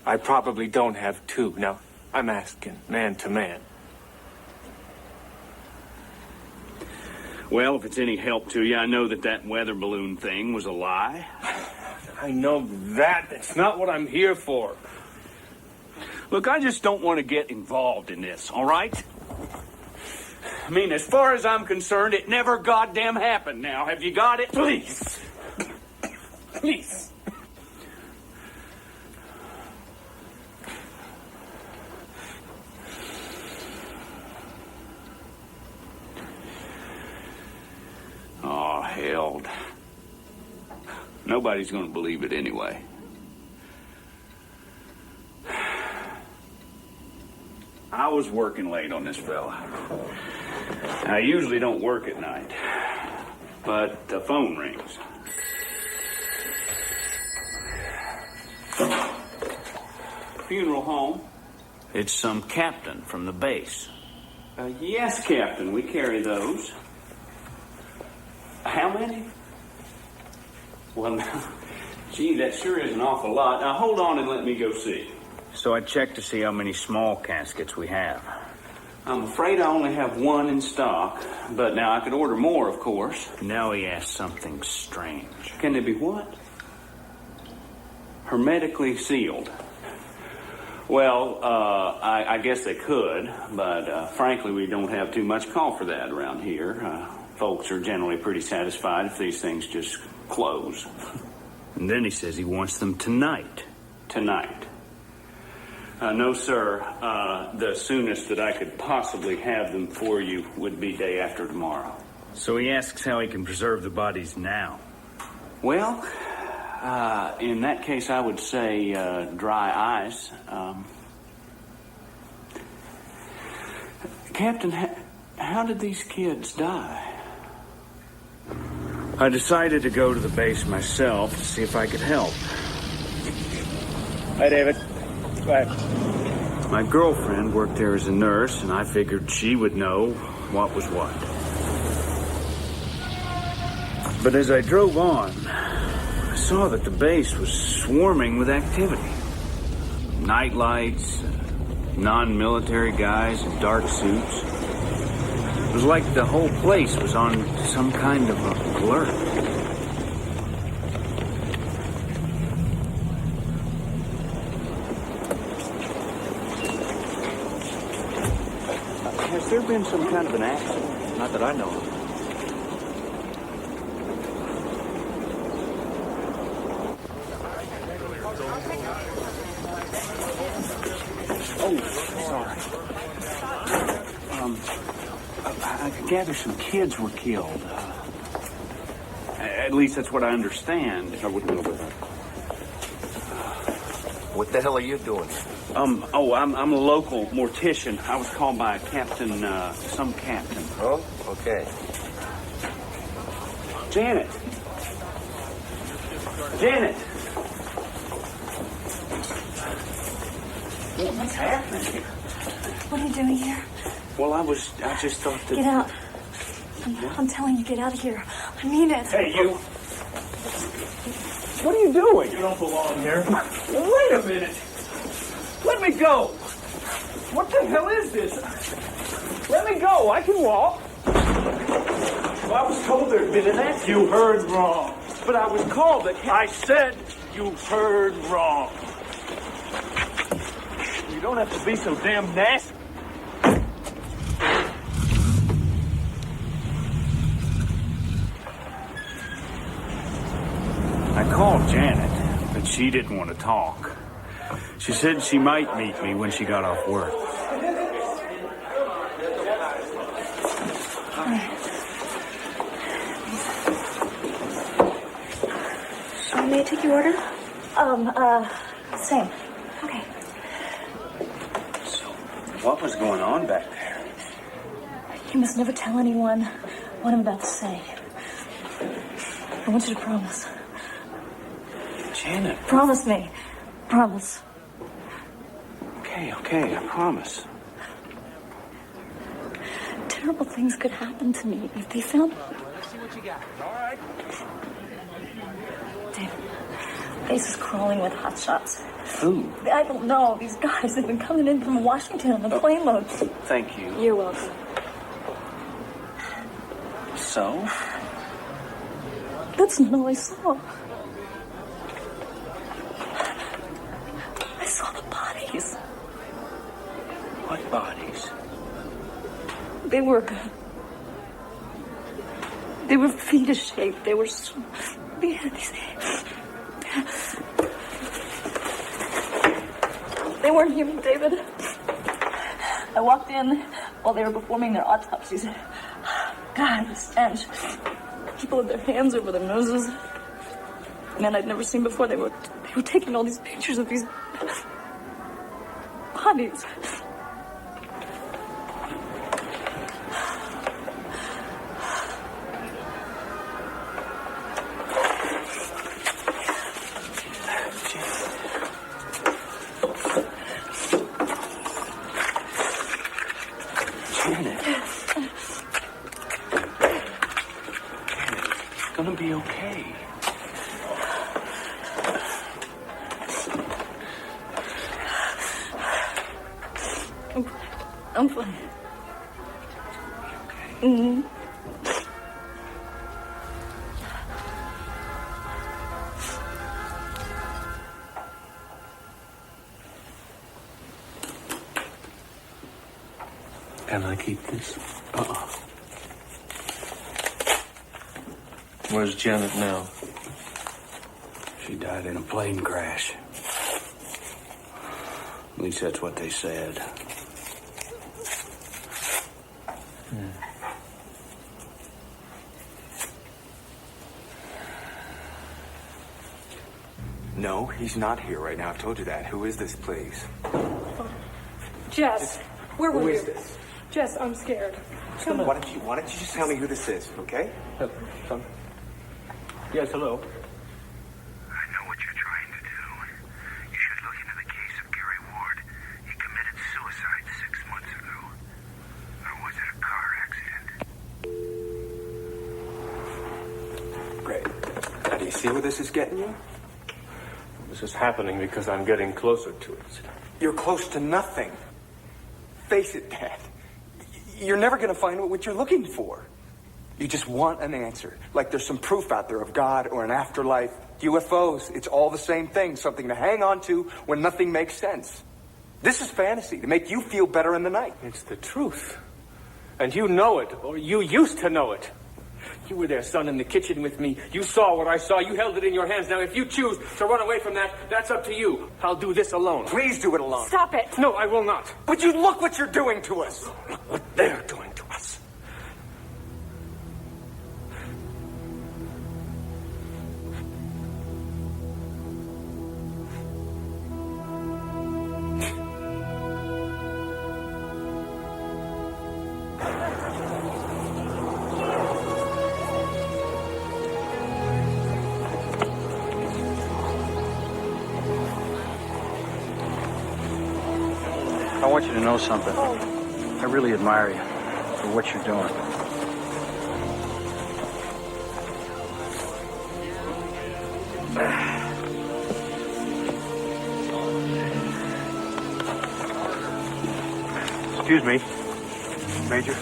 I probably don't have 2. Now, I'm asking man to man. Well, if it's any help to you, I know that weather balloon thing was a lie. I know that. It's not what I'm here for. Look, I just don't want to get involved in this, all right? I mean, as far as I'm concerned, it never goddamn happened now. Have you got it? Please. Please. Oh, hell. Nobody's going to believe it anyway. I was working late on this fella. I usually don't work at night, but the phone rings. Funeral home. It's some captain from the base. Yes, Captain, we carry those. How many? Well, gee, that sure is an awful lot. Now, hold on and let me go see. So I checked to see how many small caskets we have. I'm afraid I only have 1 in stock, but now I could order more, of course. Now he asks something strange. Can they be what? Hermetically sealed. Well, I guess they could, but frankly, we don't have too much call for that around here. Folks are generally pretty satisfied if these things just close. And then he says he wants them tonight. Tonight. No, sir. The soonest that I could possibly have them for you would be day after tomorrow. So he asks how he can preserve the bodies now. Well, in that case, I would say dry ice. Captain, how did these kids die? I decided to go to the base myself to see if I could help. Hi, David. Go ahead. My girlfriend worked there as a nurse, and I figured she would know what was what. But as I drove on, I saw that the base was swarming with activity. Night lights, non-military guys in dark suits. It was like the whole place was on some kind of alert. Has there been some kind of an accident? Not that I know of. Oh, sorry. I gather some kids were killed. At least that's what I understand. I wouldn't know about. What the hell are you doing? I'm a local mortician. I was called by a captain, some captain. Oh, okay. Janet! Janet! What's happening here? What are you doing here? Well, I just thought that... Get out. I'm telling you, get out of here. I mean it. Hey, you! What are you doing? You don't belong here. Wait a minute! Let me go! What the hell is this? Let me go! I can walk! Well, I was told there'd been an accident. You heard wrong. But I was called that... I said you heard wrong. You don't have to be so damn nasty. I called Janet, but she didn't want to talk. She said she might meet me when she got off work. So may I take your order? Same. Okay. So, what was going on back there? You must never tell anyone what I'm about to say. I want you to promise. Janet. Promise me. Promise. Okay, I promise. Terrible things could happen to me if they found me. Let's see what you got. All right. David, base is crawling with hotshots. Who? I don't know. These guys have been coming in from Washington on the plane load. Thank you. You're welcome. So? That's not all I saw. I saw the bodies. What bodies? They were fetus-shaped. They were so... They had these... They weren't human, David. I walked in while they were performing their autopsies. God, the stench. People with their hands over their noses. Men I'd never seen before. They were taking all these pictures of these bodies. Gonna be okay. I'm fine. Mm-hmm. Can I keep this? Where's Janet now? She died in a plane crash. At least that's what they said. No, he's not here right now. I've told you that. Who is this, please? Jess, where were Who you? is this? Jess, I'm scared. Come on. Why don't you just tell me who this is, okay? Son. Yes, hello. I know what you're trying to do. You should look into the case of Gary Ward. He committed suicide 6 months ago. Or was it a car accident? Great. Now, do you see where this is getting you? This is happening because I'm getting closer to it. You're close to nothing. Face it, Dad. You're never going to find what you're looking for. You just want an answer. Like there's some proof out there of God or an afterlife. UFOs, it's all the same thing. Something to hang on to when nothing makes sense. This is fantasy to make you feel better in the night. It's the truth. And you know it, or you used to know it. You were there, son, in the kitchen with me. You saw what I saw. You held it in your hands. Now, if you choose to run away from that, that's up to you. I'll do this alone. Please do it alone. Stop it. No, I will not. But you look what you're doing to us. Look what they're doing to us. I want you to know something. I really admire you for what you're doing. Excuse me, Major.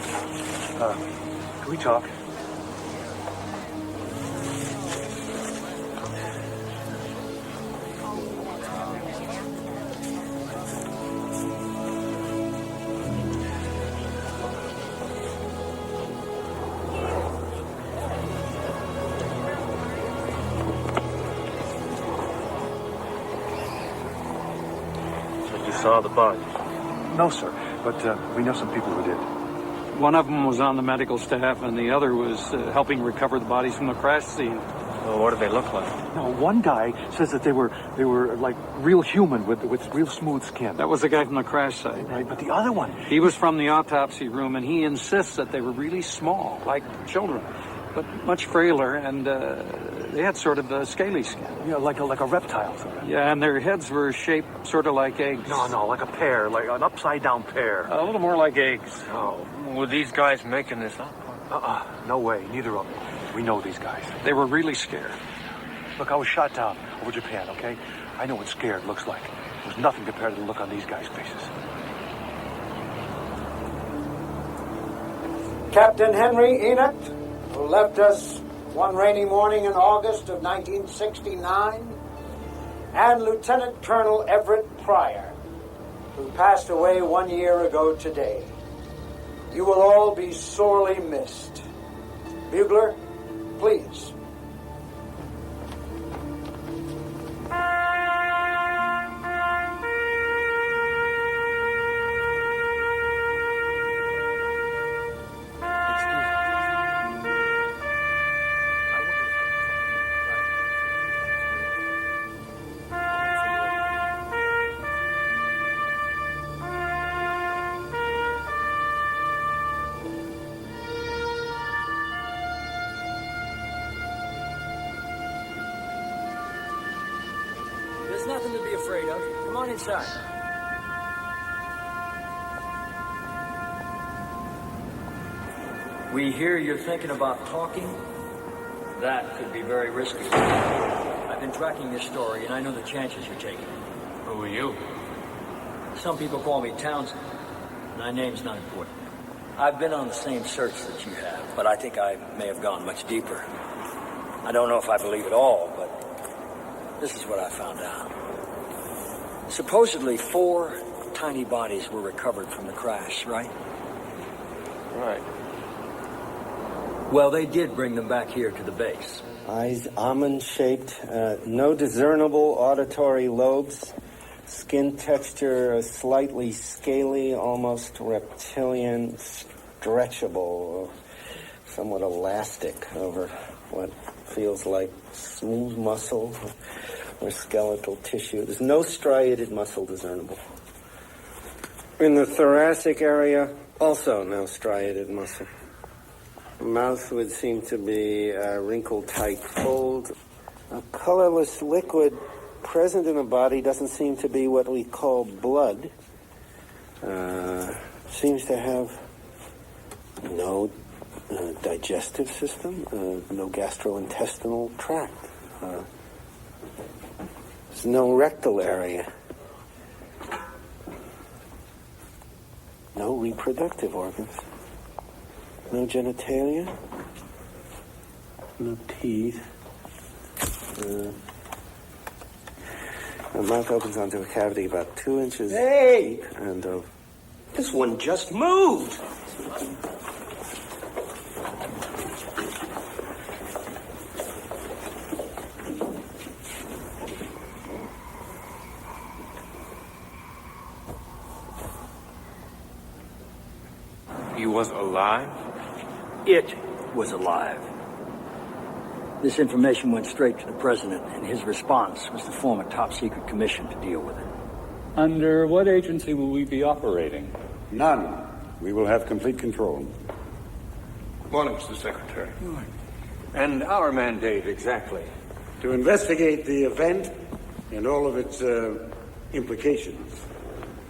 Can we talk? Saw the bodies? No, sir, but we know some people who did. One of them was on the medical staff, and the other was helping recover the bodies from the crash scene. Well, what do they look like? No, one guy says that they were like real human with real smooth skin. That was the guy from the crash site. Right, but the other one, He was from the autopsy room, and he insists that they were really small, like children, but much frailer, and they had sort of a scaly skin. yeah, like a reptile sort of. Yeah, and their heads were shaped sort of like eggs. No, like a pear, like an upside down pear. A little more like eggs. Oh, Were these guys making this up? no way, neither of them. We know these guys. They were really scared. Look, I was shot down over Japan, okay? I know what scared looks like. It was nothing compared to the look on these guys' faces. Captain Henry Enoch, who left us one rainy morning in August of 1969, and Lieutenant Colonel Everett Pryor, who passed away 1 year ago today. You will all be sorely missed. Bugler, please. There's nothing to be afraid of. Come on inside. We hear you're thinking about talking. That could be very risky. I've been tracking this story, and I know the chances you're taking. Who are you? Some people call me Townsend. My name's not important. I've been on the same search that you have, but I think I may have gone much deeper. I don't know if I believe it all, but this is what I found out. Supposedly 4 tiny bodies were recovered from the crash, right? Right. Well, they did bring them back here to the base. Eyes almond-shaped, no discernible auditory lobes, Skin texture slightly scaly, almost reptilian, stretchable, somewhat elastic over what feels like smooth muscle or skeletal tissue. There's no striated muscle discernible. In the thoracic area, also no striated muscle. The mouth would seem to be a wrinkle-tight fold. A colorless liquid present in the body doesn't seem to be what we call blood. Seems to have no digestive system, no gastrointestinal tract. There's no rectal area. No reproductive organs. No genitalia. No teeth. The mouth opens onto a cavity about 2 inches deep and this one just moved. He was alive? It was alive. This information went straight to the president, and his response was to form a top-secret commission to deal with it. Under what agency will we be operating? None. We will have complete control. Morning, Mr. Secretary. And our mandate, exactly? To investigate the event and all of its implications.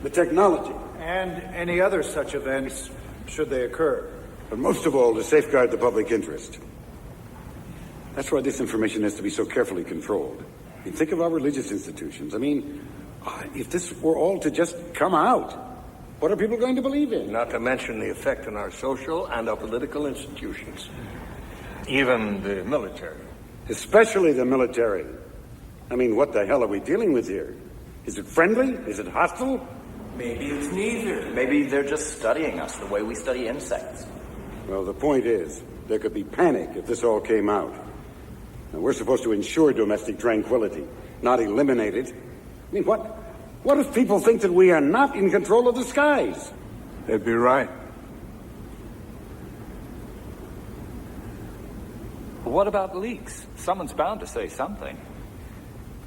The technology. And any other such events, should they occur. But most of all, to safeguard the public interest. That's why this information has to be so carefully controlled. I mean, think of our religious institutions. I mean, if this were all to just come out, what are people going to believe in? Not to mention the effect on our social and our political institutions. Even the military. Especially the military. I mean, what the hell are we dealing with here? Is it friendly? Is it hostile? Maybe it's neither. Maybe they're just studying us the way we study insects. Well, the point is, there could be panic if this all came out. Now, we're supposed to ensure domestic tranquility, not eliminate it. I mean, what if people think that we are not in control of the skies? They'd be right. What about leaks? Someone's bound to say something.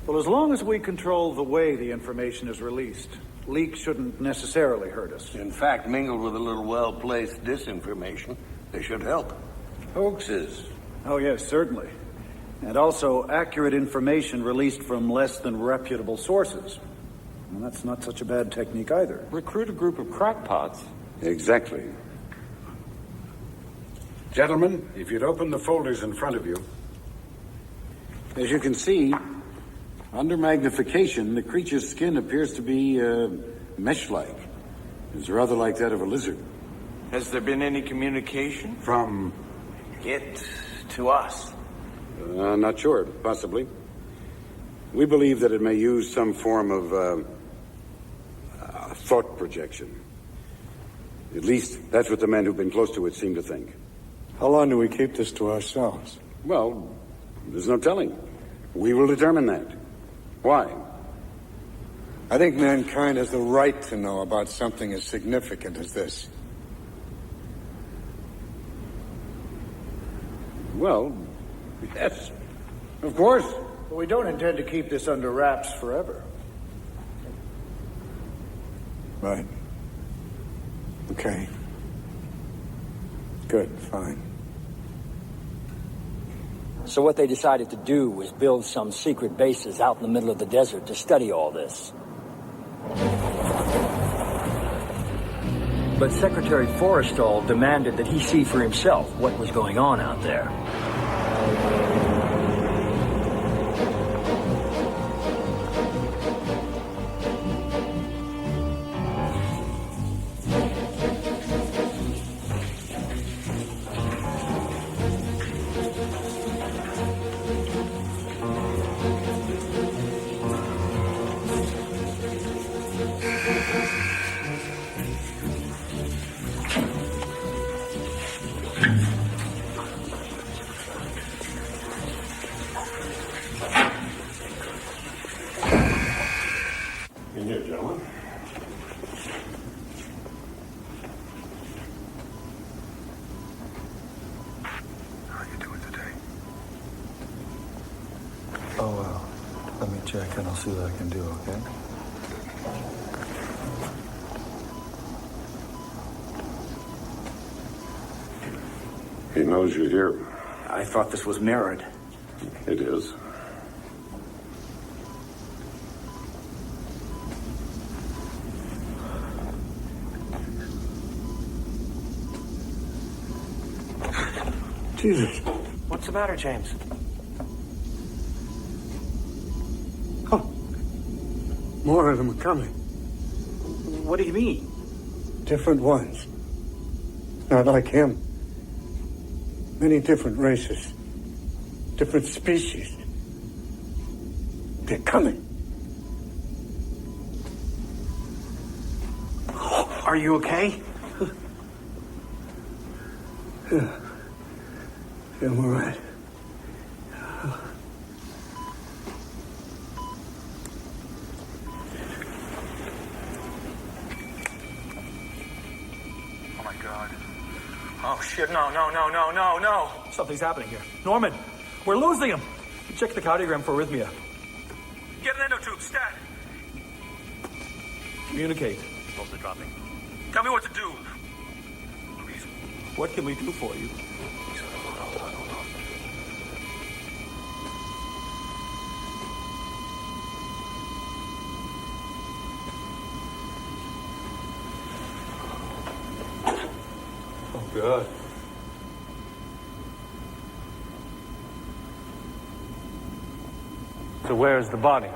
Well, as long as we control the way the information is released, leaks shouldn't necessarily hurt us. In fact, mingled with a little well-placed disinformation, they should help. Hoaxes. Oh, yes, certainly. And also accurate information released from less than reputable sources. And that's not such a bad technique either. Recruit a group of crackpots. Exactly. Gentlemen, if you'd open the folders in front of you. As you can see, under magnification, the creature's skin appears to be mesh-like. It's rather like that of a lizard. Has there been any communication? From it to us? Not sure. Possibly. We believe that it may use some form of thought projection. At least, that's what the men who've been close to it seem to think. How long do we keep this to ourselves? Well, there's no telling. We will determine that. Why? I think mankind has the right to know about something as significant as this. Well, yes, of course. But we don't intend to keep this under wraps forever. Right. Okay. Good, fine. So what they decided to do was build some secret bases out in the middle of the desert to study all this. But Secretary Forrestal demanded that he see for himself what was going on out there. check and I'll see what I can do, okay? He knows you're here. I thought this was mirrored. It is. Jesus. What's the matter, James? Oh. More of them are coming. What do you mean? Different ones. Not like him. Many different races. Different species. They're coming. Are you okay? Yeah. Yeah, I'm all right. Oh my God. Oh shit, no. Something's happening here. Norman, we're losing him. Check the cardiogram for arrhythmia. Get an endotube, stat. Communicate. Pulse are dropping. Tell me what to do. Please. What can we do for you? Oh, God. So where's the body?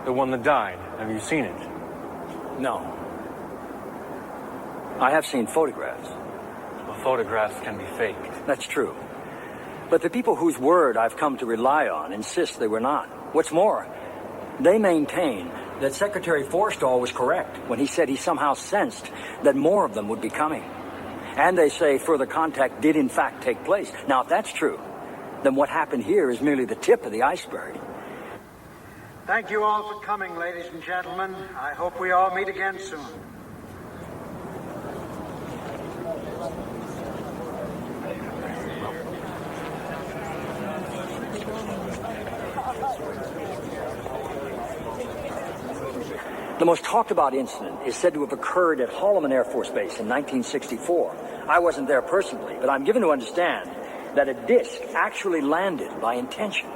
The one that died? Have you seen it? No. I have seen photographs. Well, photographs can be faked. That's true. But the people whose word I've come to rely on insist they were not. What's more, they maintain that Secretary Forstall was correct when he said he somehow sensed that more of them would be coming. And they say further contact did in fact take place. Now, if that's true, then what happened here is merely the tip of the iceberg. Thank you all for coming, ladies and gentlemen. I hope we all meet again soon. The most talked about incident is said to have occurred at Holloman Air Force Base in 1964. I wasn't there personally, but I'm given to understand that a disc actually landed by intention.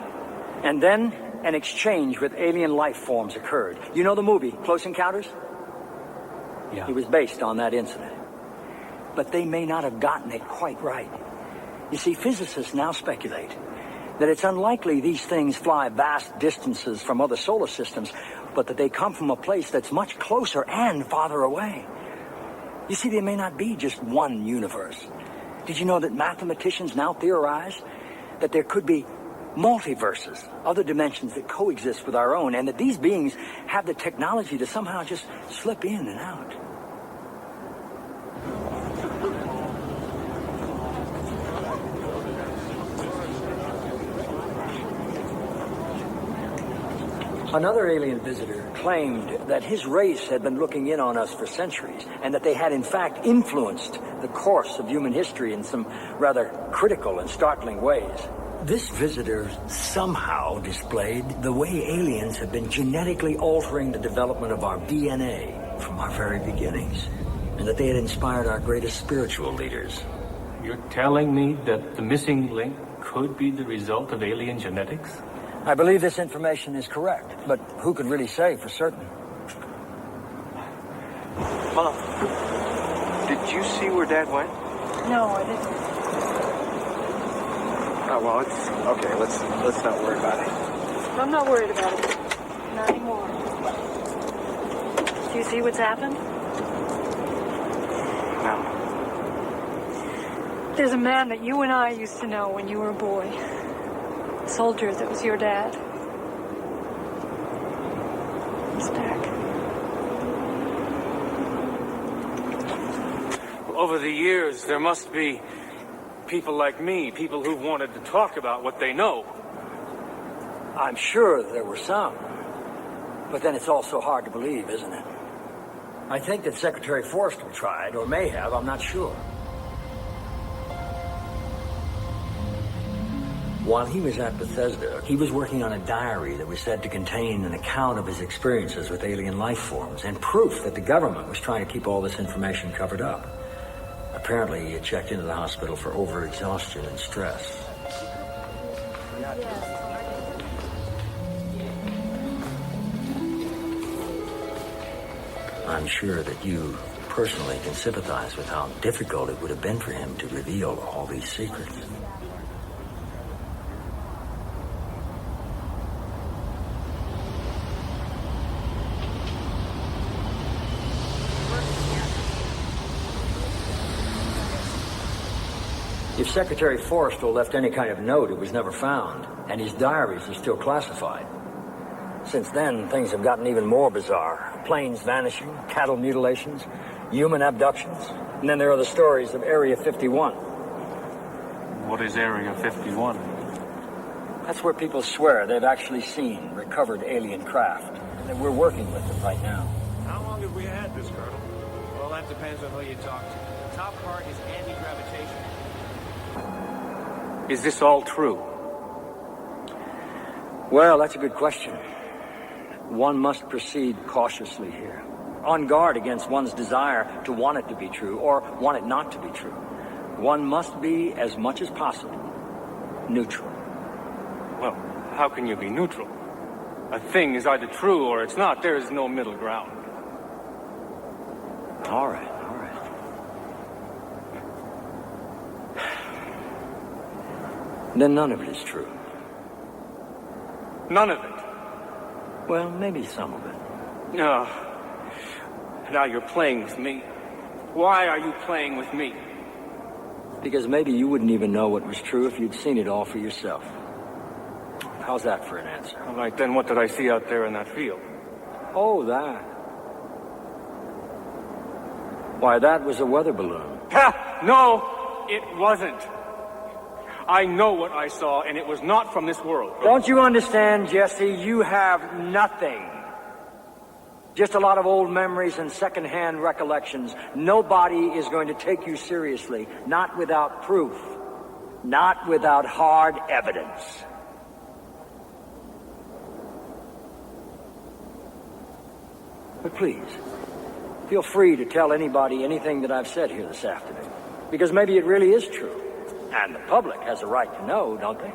And then an exchange with alien life forms occurred. You know the movie, Close Encounters? Yeah. It was based on that incident. But they may not have gotten it quite right. You see, physicists now speculate that it's unlikely these things fly vast distances from other solar systems, but that they come from a place that's much closer and farther away. You see, there may not be just one universe. Did you know that mathematicians now theorize that there could be multiverses, other dimensions that coexist with our own, and that these beings have the technology to somehow just slip in and out? Another alien visitor claimed that his race had been looking in on us for centuries, and that they had in fact influenced the course of human history in some rather critical and startling ways. This visitor somehow displayed the way aliens have been genetically altering the development of our DNA from our very beginnings, and that they had inspired our greatest spiritual leaders. You're telling me that the missing link could be the result of alien genetics? I believe this information is correct, but who could really say for certain? Mom, did you see where Dad went? No, I didn't. Oh, well, it's okay. Let's not worry about it. I'm not worried about it. Not anymore. Do you see what's happened? No. There's a man that you and I used to know when you were a boy. A soldier that was your dad. He's back. Over the years, there must be people like me, people who've wanted to talk about what they know. I'm sure there were some. But then it's also hard to believe, isn't it? I think that Secretary Forstall tried, or may have, I'm not sure. While he was at Bethesda, he was working on a diary that was said to contain an account of his experiences with alien life forms and proof that the government was trying to keep all this information covered up. Apparently, he had checked into the hospital for overexhaustion and stress. I'm sure that you personally can sympathize with how difficult it would have been for him to reveal all these secrets. If Secretary Forrestal left any kind of note, it was never found, and his diaries are still classified. Since then, things have gotten even more bizarre. Planes vanishing, cattle mutilations, human abductions, and then there are the stories of Area 51. What is Area 51? That's where people swear they've actually seen recovered alien craft, and that we're working with them right now. How long have we had this, Colonel? Well, that depends on who you talk to. The top part is anti-gravitation. Is this all true? Well, that's a good question. One must proceed cautiously here, on guard against one's desire to want it to be true or want it not to be true. One must be, as much as possible, neutral. Well, how can you be neutral? A thing is either true or it's not. There is no middle ground. All right. Then none of it is true. None of it? Well, maybe some of it. No. Now you're playing with me. Why are you playing with me? Because maybe you wouldn't even know what was true if you'd seen it all for yourself. How's that for an answer? All right, then what did I see out there in that field? Oh, that. Why, that was a weather balloon. Ha! No, it wasn't. I know what I saw, and it was not from this world. Don't you understand, Jesse? You have nothing. Just a lot of old memories and second-hand recollections. Nobody is going to take you seriously, not without proof, not without hard evidence. But please, feel free to tell anybody anything that I've said here this afternoon, because maybe it really is true. And the public has a right to know, don't they?